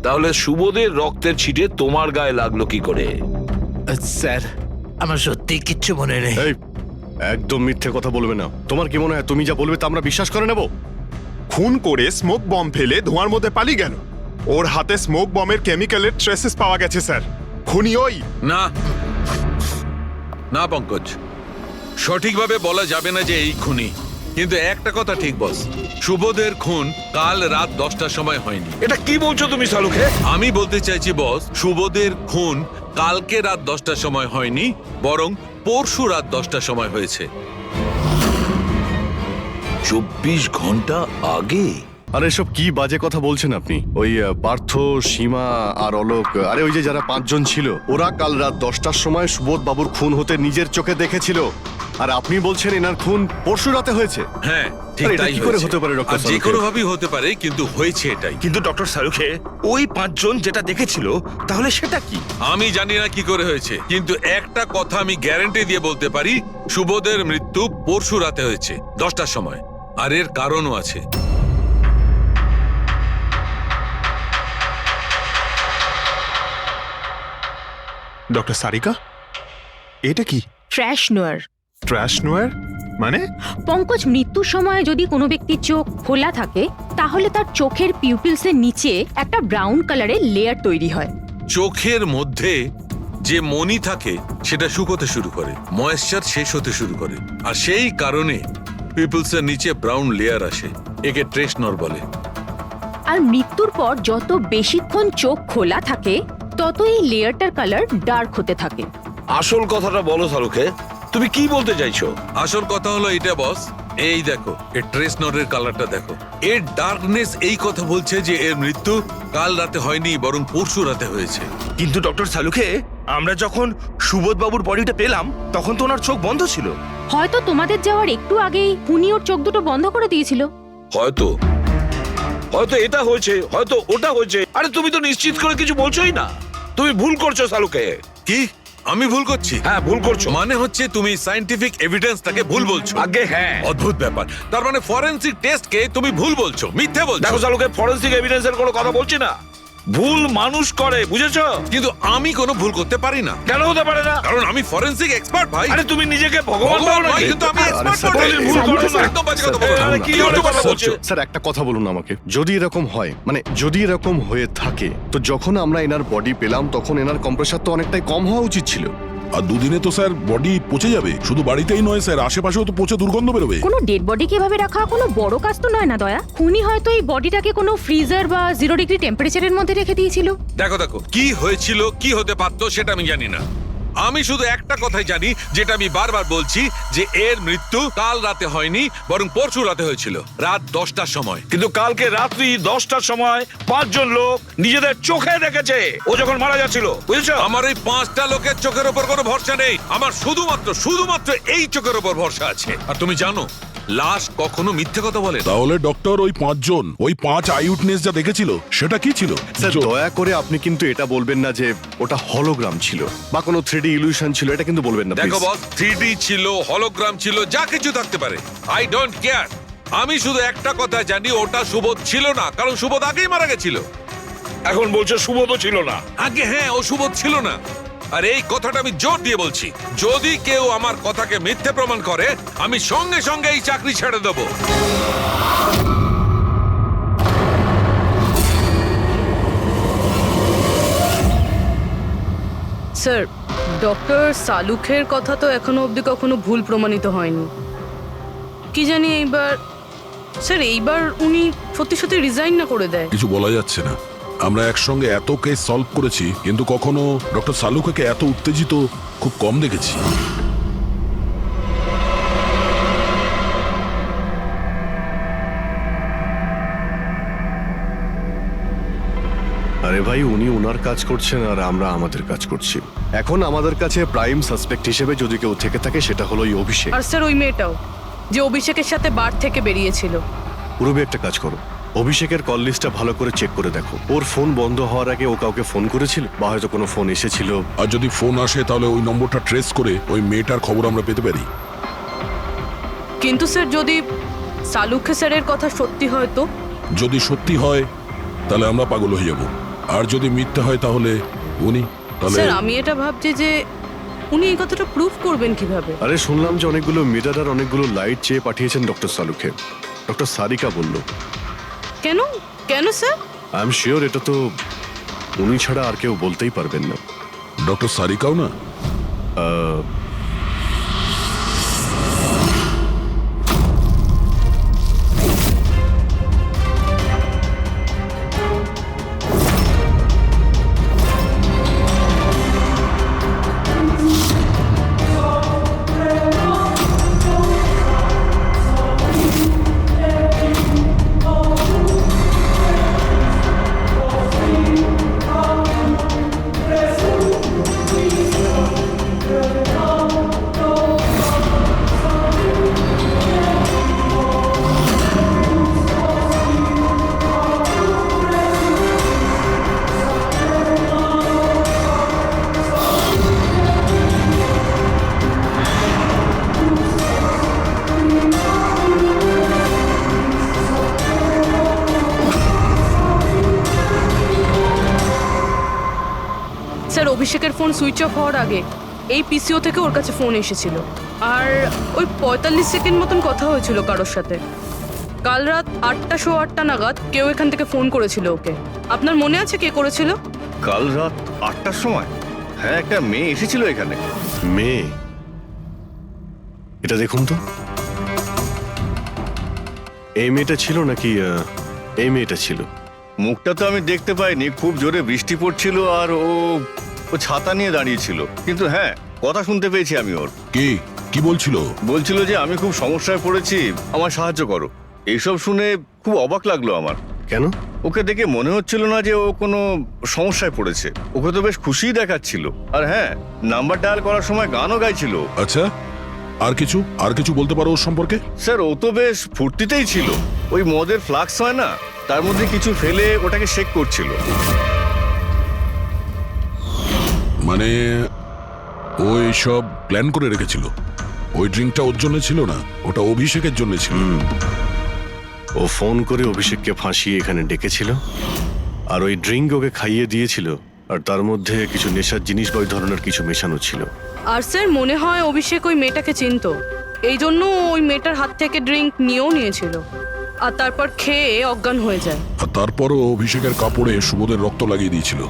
তাহলে সুবোধের রক্তের ছিটে তোমার গায়ে লাগলো কি করে? স্যার আমার সত্যি কিচ্ছু মনে নেই। একদম মিথ্যে কথা বলবে না। তোমার কি মনে হয় তুমি যা বলবে তা আমরা বিশ্বাস করে নেব? খুন করে স্মোক বম ফেলে ধোঁয়ার মধ্যে পালিয়ে গেল। ওর হাতে স্মোক বমের কেমিক্যালের ট্রেসেস পাওয়া গেছে স্যার। খুনি ওই না না পঙ্কজ, সঠিকভাবে বলা যাবে না যে এই খুনি, কিন্তু একটা কথা ঠিক বস, সুবোধের খুন কাল রাত 10টার সময় হয়নি। এটা কি বলছো তুমি সালুকে? আমি বলতে চাইছি বস, সুবোধের খুন কালকে রাত 10টার সময় হয়নি, বরং পরশু রাত 10টার সময় হয়েছে। 24 ঘন্টা আগে? আরে এসব কি বাজে কথা বলছেন আপনি? ওই পার্থ, সীমা আর অলোক, আরে ওই যে যারা 5 জন ছিল, ওরা কাল রাত 10টার সময় সুবোধ বাবুর খুন হতে নিজের চোখে দেখেছিল। আর আপনি বলছেন এনার খুন পরশু রাতে হয়েছে? হ্যাঁ ঠিক আরে এটা তাই কি করে হয়েছে। হতে পারে ডক্টর আর যে সালুখে? কোনো ভাবেই হতে পারে, কিন্তু হয়েছে এটাই। কিন্তু ডক্টর সালুখে, ওই 5 জন যেটা দেখেছিল, তাহলে সেটা কি? আমি জানি না কি করে হয়েছে, কিন্তু একটা কথা আমি গ্যারান্টি দিয়ে বলতে পারি, সুবোধের মৃত্যু পরশু রাতে হয়েছে 10টার সময়, আর এর কারণও আছে। ডক্টর সারিকা, এটা কি? ট্র্যাশ নোয়ার। ট্র্যাশ নোয়ার মানে? পঙ্কজ, মৃত্যুর সময় যদি কোনো ব্যক্তির চোখ খোলা থাকে, তাহলে তার চোখের পিউপিলসের নিচে একটা ব্রাউন কালারের লেয়ার তৈরি হয়। চোখের মধ্যে যে মনি থাকে সেটা শুকোতে শুরু করে, ময়েশ্চার শেষ হতে শুরু করে, আর সেই কারণে পিপলসের নিচে ব্রাউন লেয়ার আসে, একে ট্রেশনর বলে। আর মৃত্যুর পর যত বেশিক্ষণ চোখ খোলা থাকে, তত এই লেয়ারটার কালার ডার্ক হতে থাকে। আসল কথাটা বলো সালুকে, তুমি কি বলতে চাইছো? আসল কথা হলো এটা বস, এই দেখো এর ট্রেশনরের কালারটা দেখো, এর ডার্কনেস এই কথা বলছে যে এর মৃত্যু কাল রাতে হয়নি, বরং পরশু রাতে হয়েছে। কিন্তু ডক্টর সালুখে, আমরা যখন সুবোধ বাবুর বডিটা পেলাম, তখন তো ওনার চোখ বন্ধ ছিল। হয়তো তোমাদের যাওয়ার একটু আগেই উনি ওর চোখ দুটো বন্ধ করে দিয়েছিল। হয়তো হয়তো এটা হয়েছে, হয়তো ওটা হয়েছে। আরে তুমি তো নিশ্চিত করে কিছু বলছোই না, তুমি ভুল করছো সালুকে। কি আমি ভুল করছি? হ্যাঁ ভুল করছো। মানে হচ্ছে তুমি সায়েন্টিফিক এভিডেন্সটাকে ভুল বলছো। আগে হ্যাঁ, অদ্ভুত ব্যাপার। তার মানে ফরেনসিক টেস্টকে তুমি ভুল বলছো, মিথ্যে বলছো। দেখো সালুকে, ফরেনসিক এভিডেন্সের কোনো কথা বলছি না, ভুল মানুষ করে, বুঝেছো? কিন্তু আমি কোনো ভুল করতে পারি না। কেন হতে পারে না? কারণ আমি ফরেনসিক এক্সপার্ট ভাই। আরে তুমি নিজেকে ভগবান ভাবো নয়, নাকি? কিন্তু আমি এক্সপার্ট স্যার, বটে। ভুল করো না। একদম বাজে কথা বলো না। আরে কি কথা বলছো? স্যার একটা কথা বলুন আমাকে, যদি এরকম হয়, মানে যদি এরকম হয়ে থাকে, তো যখন আমরা এনার বডি পেলাম তখন এনার কম্প্রেসার তো অনেকটাই কম হওয়া উচিত ছিল। আর দুদিনে তো স্যার বডি পচে যাবে। শুধু বাড়িতেই নয় স্যার, আশেপাশেও তো পচে দুর্গন্ধ বেরোবে। কোনো ডেড বডিকে এভাবে রাখা কোনো বড় কাজ তো নয় না দয়া। খুনি হয়তো এই বডিটাকে কোনো ফ্রিজার বা 0 ডিগ্রি টেম্পারেচারের মধ্যে রেখে দিয়েছিল। দেখো দেখো, কি হয়েছিল, কি হতে পারতো সেটা আমি জানি না, আমি শুধু একটা কথাই জানি, যেটা আমি বারবার বলছি, যে এর মৃত্যু কাল রাতে হয়নি, বরং পরশু রাতে হয়েছিল, রাত 10টার সময়। কিন্তু কালকে রাত্রি 10টার সময় 5 জন লোক নিজেদের চোখে দেখেছে ও যখন মারা যাচ্ছিল, বুঝেছো? আমার এই 5টা লোকের চোখের ওপর কোনো ভরসা নেই। আমার শুধুমাত্র এই চোখের ওপর ভরসা আছে। আর তুমি জানো, লাশ কখনো মিথ্যে কথা বলে না। তাহলে ডক্টর ওই 5 জন, ওই 5 আই উইটনেস যা দেখেছিল সেটা কি ছিল? স্যার দয়া করে আপনি কিন্তু এটা বলবেন না যে ওটা হলোগ্রাম ছিল বা কোনো 3D ইলিউশন ছিল, এটা কিন্তু বলবেন না দেখো প্লিজ। বস, 3D ছিল, হলোগ্রাম ছিল, যা কিছু থাকতে পারে, আই ডোন্ট কেয়ার। আমি শুধু একটা কথা জানি, ওটা সুবোধ ছিল না, কারণ সুবোধ আগেই মারা গেছিল। এখন বলছে সুবোধও ছিল না। আগে হ্যাঁ, ও সুবোধ ছিল না। আর এই কথাটা আমি জোর দিয়ে বলছি, যদি কেউ আমার কথাকে মিথ্যে প্রমাণ করে, আমি সঙ্গে সঙ্গে এই চাকরি ছেড়ে দেবো। স্যার, ডক্টর সালুখের কথা তো এখনো অবধি কখনো ভুল প্রমাণিত হয়নি। কি জানি এইবার উনি সত্যি সত্যি রিজাইন না করে দেয়। কিছু বলা যাচ্ছে না। আমরা একসঙ্গে এত কেস সলভ করেছি, কিন্তু কখনো ডক্টর সালুখাকে এত উত্তেজিত খুব কম দেখেছি। আরে ভাই, উনি ওনার কাজ করছেন আর আমরা আমাদের কাজ করছি। এখন আমাদের কাছে প্রাইম সাসপেক্ট হিসেবে যদি কেউ থেকে থাকে, সেটা হলো এই অভিষেক। আর স্যার ওই মেয়েটাও, যে অভিষেকের সাথে বার থেকে বেরিয়েছিল। পুরবি একটা কাজ করো, অভিষেকের কল লিস্টটা ভালো করে চেক করে দেখো। ওর ফোন বন্ধ হওয়ার আগে ও কাউকে ফোন করেছিল বা হয়তো কোনো ফোন এসেছিল। আর যদি ফোন আসে, তাহলে ওই নম্বরটা ট্রেস করে ওই মেয়েটার খবর আমরা পেতে পারি। কিন্তু স্যার, যদি সালুখে স্যারের কথা সত্যি হয় তো? যদি সত্যি হয় তাহলে আমরা পাগল হয়ে যাব, আর যদি মিথ্যে হয় তাহলে উনি, তাহলে স্যার আমি এটা ভাবছি যে উনি এই কথাটা প্রুফ করবেন কিভাবে? আরে শুনলাম যে অনেকগুলো মিটার আর অনেকগুলো লাইট চেয়ে পাঠিয়েছেন ডক্টর সালুখে। ডক্টর সারিকা বলল। কেন কেন স্যার? আই এম শিওর এটা তো উনি ছাড়া আর কেউ বলতেই পারবেন না। ডক্টর সারিকাও না? স্যার অভিষেকের ফোন সুইচ অফ হওয়ার আগে এই পিসিও থেকে ওর কাছে ফোন এসেছিল, আর ওই 45 সেকেন্ড মতন কথা হয়েছিল কারোর সাথে। কাল রাত 8:08 নাগাদ কেউ এখান থেকে ফোন করেছিল ওকে। আপনার মনে আছে কে করেছিল? কাল রাত 8টার সময়? হ্যাঁ, একটা মেয়ে এসেছিল এখানে। মেয়ে? এটা দেখুন তো, এই মেয়েটা ছিল নাকি এই মেয়েটা ছিল? মুখটা তো আমি দেখতে পাইনি, খুব জোরে বৃষ্টি পড়ছিল আর ও ছাতা নিয়ে দাঁড়িয়েছিল। কিন্তু হ্যাঁ, কথা শুনতে পেয়েছি আমি ওর। কি বলছিল? বলছিল যে আমি খুব সমস্যায় পড়েছি, আমার সাহায্য করো। এইসব শুনে খুব অবাক লাগলো আমার। কেন? ওকে দেখে মনে হচ্ছিল না যে ও কোনো সমস্যায় পড়েছে। ওকে তো বেশ খুশিই দেখাচ্ছিল। আর হ্যাঁ, নাম্বার ডায়াল করার সময় গানও গাইছিল। আচ্ছা, আর কিছু বলতে পারো ওর সম্পর্কে? স্যার ও তো বেশ ফুর্তিতেই ছিল। ওই মদের ফ্লাক্স হয় না, তার মধ্যে কিছু ফেলে ওটাকে শেক করছিল। মানে ও সব প্ল্যান করে রেখেছিল? ওই ড্রিঙ্কটা ওর জন্য ছিল না, ওটা অভিষেকের জন্য ছিল। ও ফোন করে অভিষেককে ফাঁসিয়ে এখানে ডেকেছিল, আর ওই ড্রিঙ্ক ওকে খাইয়ে দিয়েছিল, আর তার মধ্যে কিছু নেশার জিনিস বা ওই ধরনের কিছু মেশানো ছিল। আর স্যার মনে হয় অভিষেক ওই মেয়েটাকে চিনতো, এই জন্য ওই মেয়েটার হাত থেকে ড্রিঙ্ক নিয়েও নিয়েছিল, আর তারপর খেয়ে অজ্ঞান হয়ে যায়। আর তারপরও অভিষেকের কাপড়ে সুবোধের রক্ত লাগিয়ে দিয়েছিল।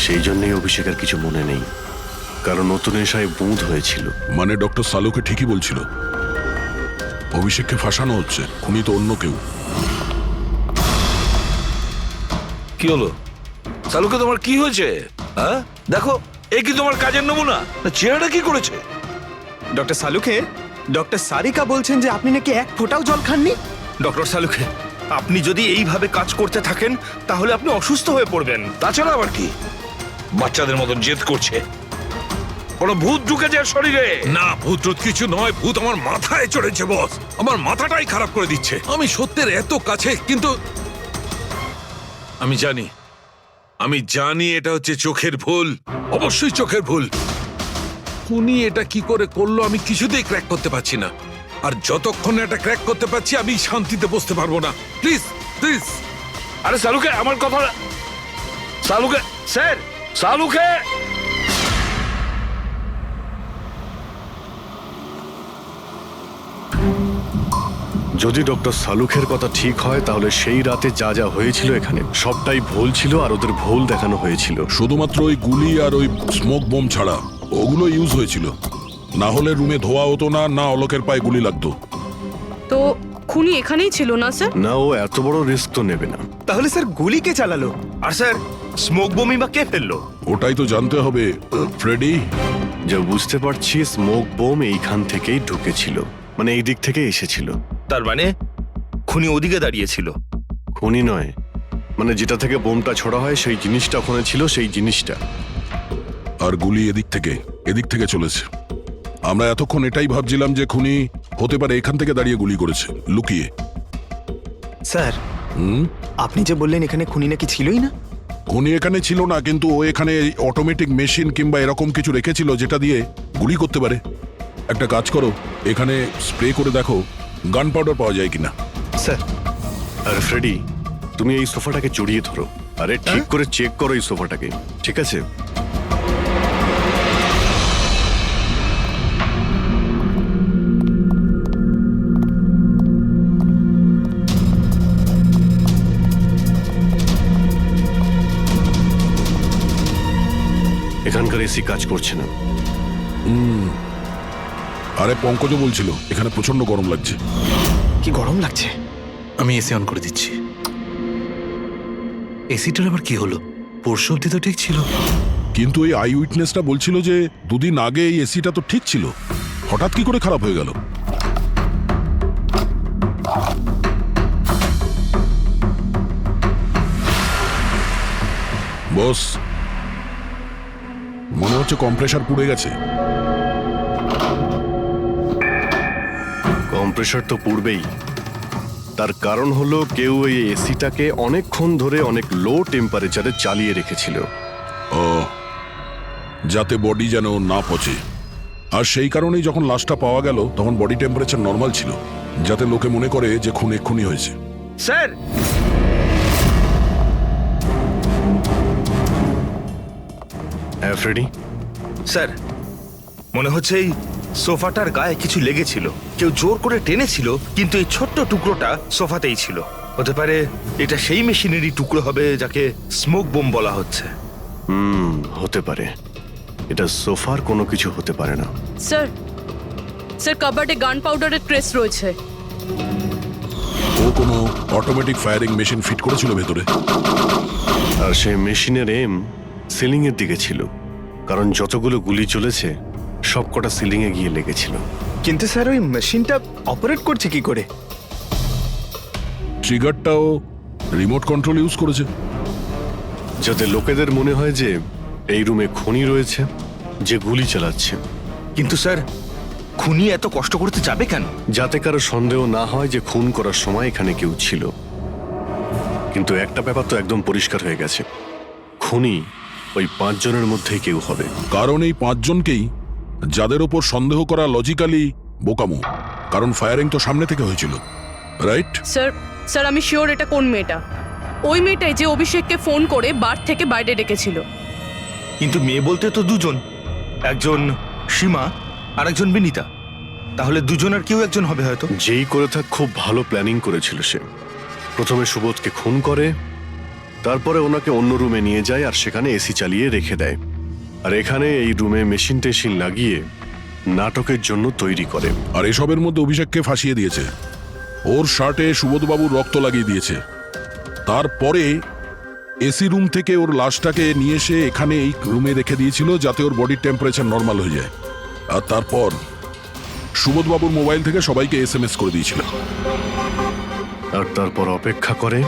সেই জন্যই অভিষেকের কিছু মনে নেই, কারণ নতুন নেশায় বুঁদ হয়েছিল। মানে ডক্টর সালুকে ঠিকই বলছিল, অভিষেককে ফাঁসানো হচ্ছে, খুনি তো অন্য কেউ। কি হলো সালুকে, তোমার কি হয়েছে? হ্যাঁ দেখো, এ কি তোমার কাজের নমুনা? না চেহারাটা কি করেছে? ডক্টর সালুখে, ডক্টর সারিকা বলছেন যে আপনি নাকি এক ফোঁটাও জল খাননি। ডক্টর সালুখে, আপনি যদি এইভাবে কাজ করতে থাকেন তাহলে আপনি অসুস্থ হয়ে পড়বেন। তাছাড়া আবার কি বাচ্চাদের মতন জেদ করছে? কোনো ভূত ঢুকেছে এর শরীরে? না, ভূত টুত কিছু নয়, ভূত আমার মাথায় চড়েছে বস। আমার মাথাটাই খারাপ করে দিচ্ছে। আমি সত্যের এত কাছে, কিন্তু আমি জানি এটা হচ্ছে চোখের ভুল, অবশ্যই চোখের ভুল। উনি এটা কি করে করলো আমি কিছুতেই ক্র্যাক করতে পারছি না। আর যতক্ষণ এটা ক্র্যাক করতে পারছি আমি শান্তিতে বসতে পারবো না। Please please. আরে সালুকে, আমার কথা। সালুকে স্যার, সালুকে। যদি ডক্টর সালুখের কথা ঠিক হয় তাহলে সেই রাতে যা যা হয়েছিল এখানে সবটাই ভুল ছিল, আর ওদের ভুল দেখানো হয়েছিল। শুধুমাত্র ওই গুলি আর ওই স্মোক বোম ছাড়া ওগুলো ইউজ হয়েছিল। না হলে রুমে ধোয়া হতো না, না অলোকের পায়ে গুলি লাগতো। তো খুনি এখানেই ছিল না স্যার? না, ও এত বড় রিস্ক তো নেবে না। তাহলে স্যার গুলি কে চালালো? আর স্যার স্মোক বোমই বা কে ফেললো? ওটাই তো জানতে হবে ফ্রেডি। যা বুঝতে পারছি স্মোক বোম এইখান থেকেই ঢুকেছিল, মানে এই দিক থেকে এসেছিল। তার মানে খুনি ওদিকে দাঁড়িয়েছিল? খুনি নয়, মানে যেটা থেকে বোমটা ছোড়া হয় সেই জিনিসটা ওখানে ছিল, সেই জিনিসটা। আর গুলি এদিক থেকে চলেছে। আমরা এতক্ষণ এটাই ভাবছিলাম যে খুনি হতে পারে এখান থেকে দাঁড়িয়ে গুলি করেছে লুকিয়ে। স্যার, আপনি যে বললেন এখানে খুনি নাকি ছিলই না। খুনি এখানে ছিল না, কিন্তু ও এখানে অটোমেটিক মেশিন কিংবা এরকম কিছু রেখেছিল যেটা দিয়ে গুলি করতে পারে। একটা কাজ করো, এখানে স্প্রে করে দেখো গান পাউডার পাওয়া যায় কিনা। স্যার, আর ফ্রেডি তুমি এই সোফাটাকে জড়িয়ে ধরো, আরে ঠিক করে চেক করো এই সোফাটাকে, ঠিক আছে? এখানকার এসি কাজ করছে না। আরে পঙ্কজও বলছিল এখানে প্রচন্ড গরম লাগছে। কি গরম লাগছে? আমি এসি অন করে দিচ্ছি। এসিটার আবার কি হলো? পরশু অব্দি তো ঠিক ছিল। কিন্তু এই আই উইটনেসটা বলছিল যে দুদিন আগে এই এসিটা তো ঠিক ছিল, হঠাৎ কি করে খারাপ হয়ে গেল? বস, মনে হচ্ছে কম্প্রেসার পুড়ে গেছে। কম্প্রেসার তো পূর্বেই, তার কারণ হলো কেউ এই এসিটাকে অনেকক্ষণ ধরে অনেক লো টেম্পারেচারে চালিয়ে রেখেছিল। ও, যাতে বডি যেন না পচে। আর সেই কারণেই যখন লাশটা পাওয়া গেল তখন বডি টেম্পারেচার নর্মাল ছিল, যাতে লোকে মনে করে যে খুন এক্ষুনি হয়েছে। স্যার, হ্যাঁ ফ্রেডি। স্যার, মনে হচ্ছে এই সোফাটার গায়ে কিছু লেগেছিল, কেউ জোর করে টেনেছিল, কিন্তু এই ছোট্ট টুকরোটা সোফাতেই ছিল। হতে পারে এটা সেই মেশিনেরই টুকরো হবে যাকে স্মোক বোম বলা হচ্ছে। হতে পারে। এটা সোফার কোনো কিছু হতে পারে না। স্যার কাবার্ডে গান পাউডারের ট্রেস রয়েছে। ও কোনো অটোমেটিক ফায়ারিং মেশিন ফিট করেছিল ভেতরে। আর সেই মেশিনের এম সিলিং এর দিকে ছিল, কারণ যতগুলো গুলি চলেছে সবকটা সিলিং এ গিয়ে লেগেছিল। কিন্তু স্যার ওই মেশিনটা অপারেট করছে কি করে? ট্রিগারটাও রিমোট কন্ট্রোল ইউজ করেছে, যাতে লোকেদের মনে হয় যে এই রুমে খুনি রয়েছে যে গুলি চালাচ্ছে। কিন্তু স্যার, খুনি এত কষ্ট করতে যাবে কেন? যাতে কারো সন্দেহ না হয় যে খুন করার সময় এখানে কেউ ছিল। কিন্তু একটা ব্যাপার তো একদম পরিষ্কার হয়ে গেছে, খুনি ওই 5 জনের মধ্যেই কেউ হবে। কারণ এই 5 জনকেই যাদের ওপর সন্দেহ করা লজিক্যালি বোকামো, কারণ ফায়ারিং তো সামনে থেকে হয়েছিল, রাইট? স্যার আমি শিওর এটা কোন মেয়েটা। ওই মেয়েটাই যে অভিষেককে ফোন করে বার থেকে বাইরে ডেকেছিল। কিন্তু মেয়ে বলতে তো দুজন, একজন সীমা আর একজন বিনীতা। তাহলে দুজনের কেউ একজন হবে হয়তো। যেই করে থাক খুব ভালো প্ল্যানিং করেছিল সে। প্রথমে সুবোধকে খুন করে, তারপরে ওনাকে অন্য রুমে নিয়ে যায় আর সেখানে এসি চালিয়ে রেখে দেয়। আর এখানে এই রুমে মেশিন টেশিন লাগিয়ে নাটকের জন্য তৈরি করে। আর এসবের মধ্যে অভিষেককে ফাঁসিয়ে দিয়েছে, ওর শার্টে সুবোধবাবুর রক্ত লাগিয়ে দিয়েছে। তারপরে এসি রুম থেকে ওর লাশটাকে নিয়ে এসে এখানে এই রুমে রেখে দিয়েছিল যাতে ওর বডির টেম্পারেচার নর্মাল হয়ে যায়। আর তারপর সুবোধবাবুর মোবাইল থেকে সবাইকে SMS করে দিয়েছিল। আর তারপর অপেক্ষা করে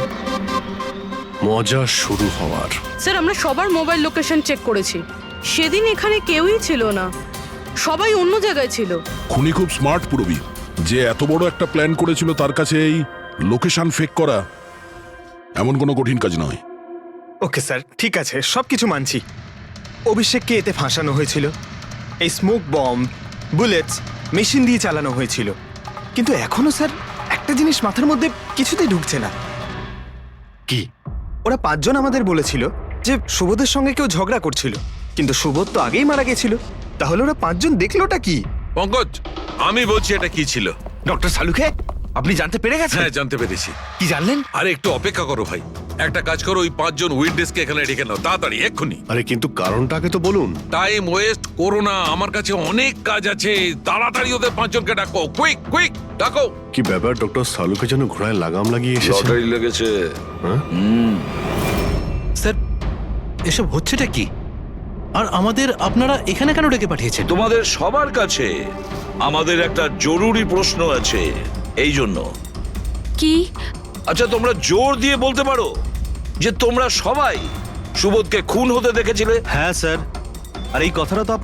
মজা শুরু হওয়ার। স্যার আমরা সবার মোবাইল লোকেশন চেক করেছি, সেদিন এখানে কেউই ছিল না, সবাই অন্য জায়গায় ছিল। খুনি খুব স্মার্ট পুরবি, যে এত বড় একটা প্ল্যান করেছিল তার কাছে এই লোকেশন ফেক করা এমন কোনো কঠিন কাজ নয়। ওকে স্যার, ঠিক আছে, সবকিছু মানছি। অভিষেককে এতে ফাঁসানো হয়েছিল, এই স্মোক বম্ব, বুলেটস, মেশিন দিয়ে চালানো হয়েছিল। কিন্তু এখনো স্যার একটা জিনিস মাথার মধ্যে কিছুতেই ঢুকছে না। কি? ওরা 5 জন আমাদের বলেছিল যে সুবোধের সঙ্গে কেউ ঝগড়া করছিল, কিন্তু সুবোধ তো আগেই মারা গেছিল। তাহলে ওরা 5 জন দেখলোটা কি? পঙ্কজ, আমি বলছি এটা কি ছিল। ডক্টর সালুখে, আপনি জানতে পেরে গেছেন? হ্যাঁ, জানতে পেরেছি। কি জানলেন? আরে একটু অপেক্ষা করো ভাই, একটা কাজ করো, ওই 5 জন উইটনেসকে এখানে ডেকে নাও তাড়াতাড়ি, এক্ষুনি। আরে কিন্তু কারণটাকে তো বলুন। টাইম ওয়েস্ট করো না, আমার কাছে অনেক কাজ আছে। তাড়াতাড়ি ওদের 5 জনকে ডাকো, কুইক কুইক ডাকো। কি ব্যাপার, ডক্টর সালুকে যেন ঘোড়ায় লাগাম লাগিয়ে এসেছে। লটারি লেগেছে। স্যার এসব হচ্ছেটা কি? আর আমাদের আপনারা এখানে কেন ডেকে পাঠিয়েছেন? তোমাদের সবার কাছে আমাদের একটা জরুরি প্রশ্ন আছে, এই জন্য। কি? আচ্ছা, তোমরা জোর দিয়ে বলতে পারো যে তোমরা সবাই সুবোধকে খুন হতে দেখেছিলে? হ্যাঁ স্যার, আর এই কথাটা তো আপনার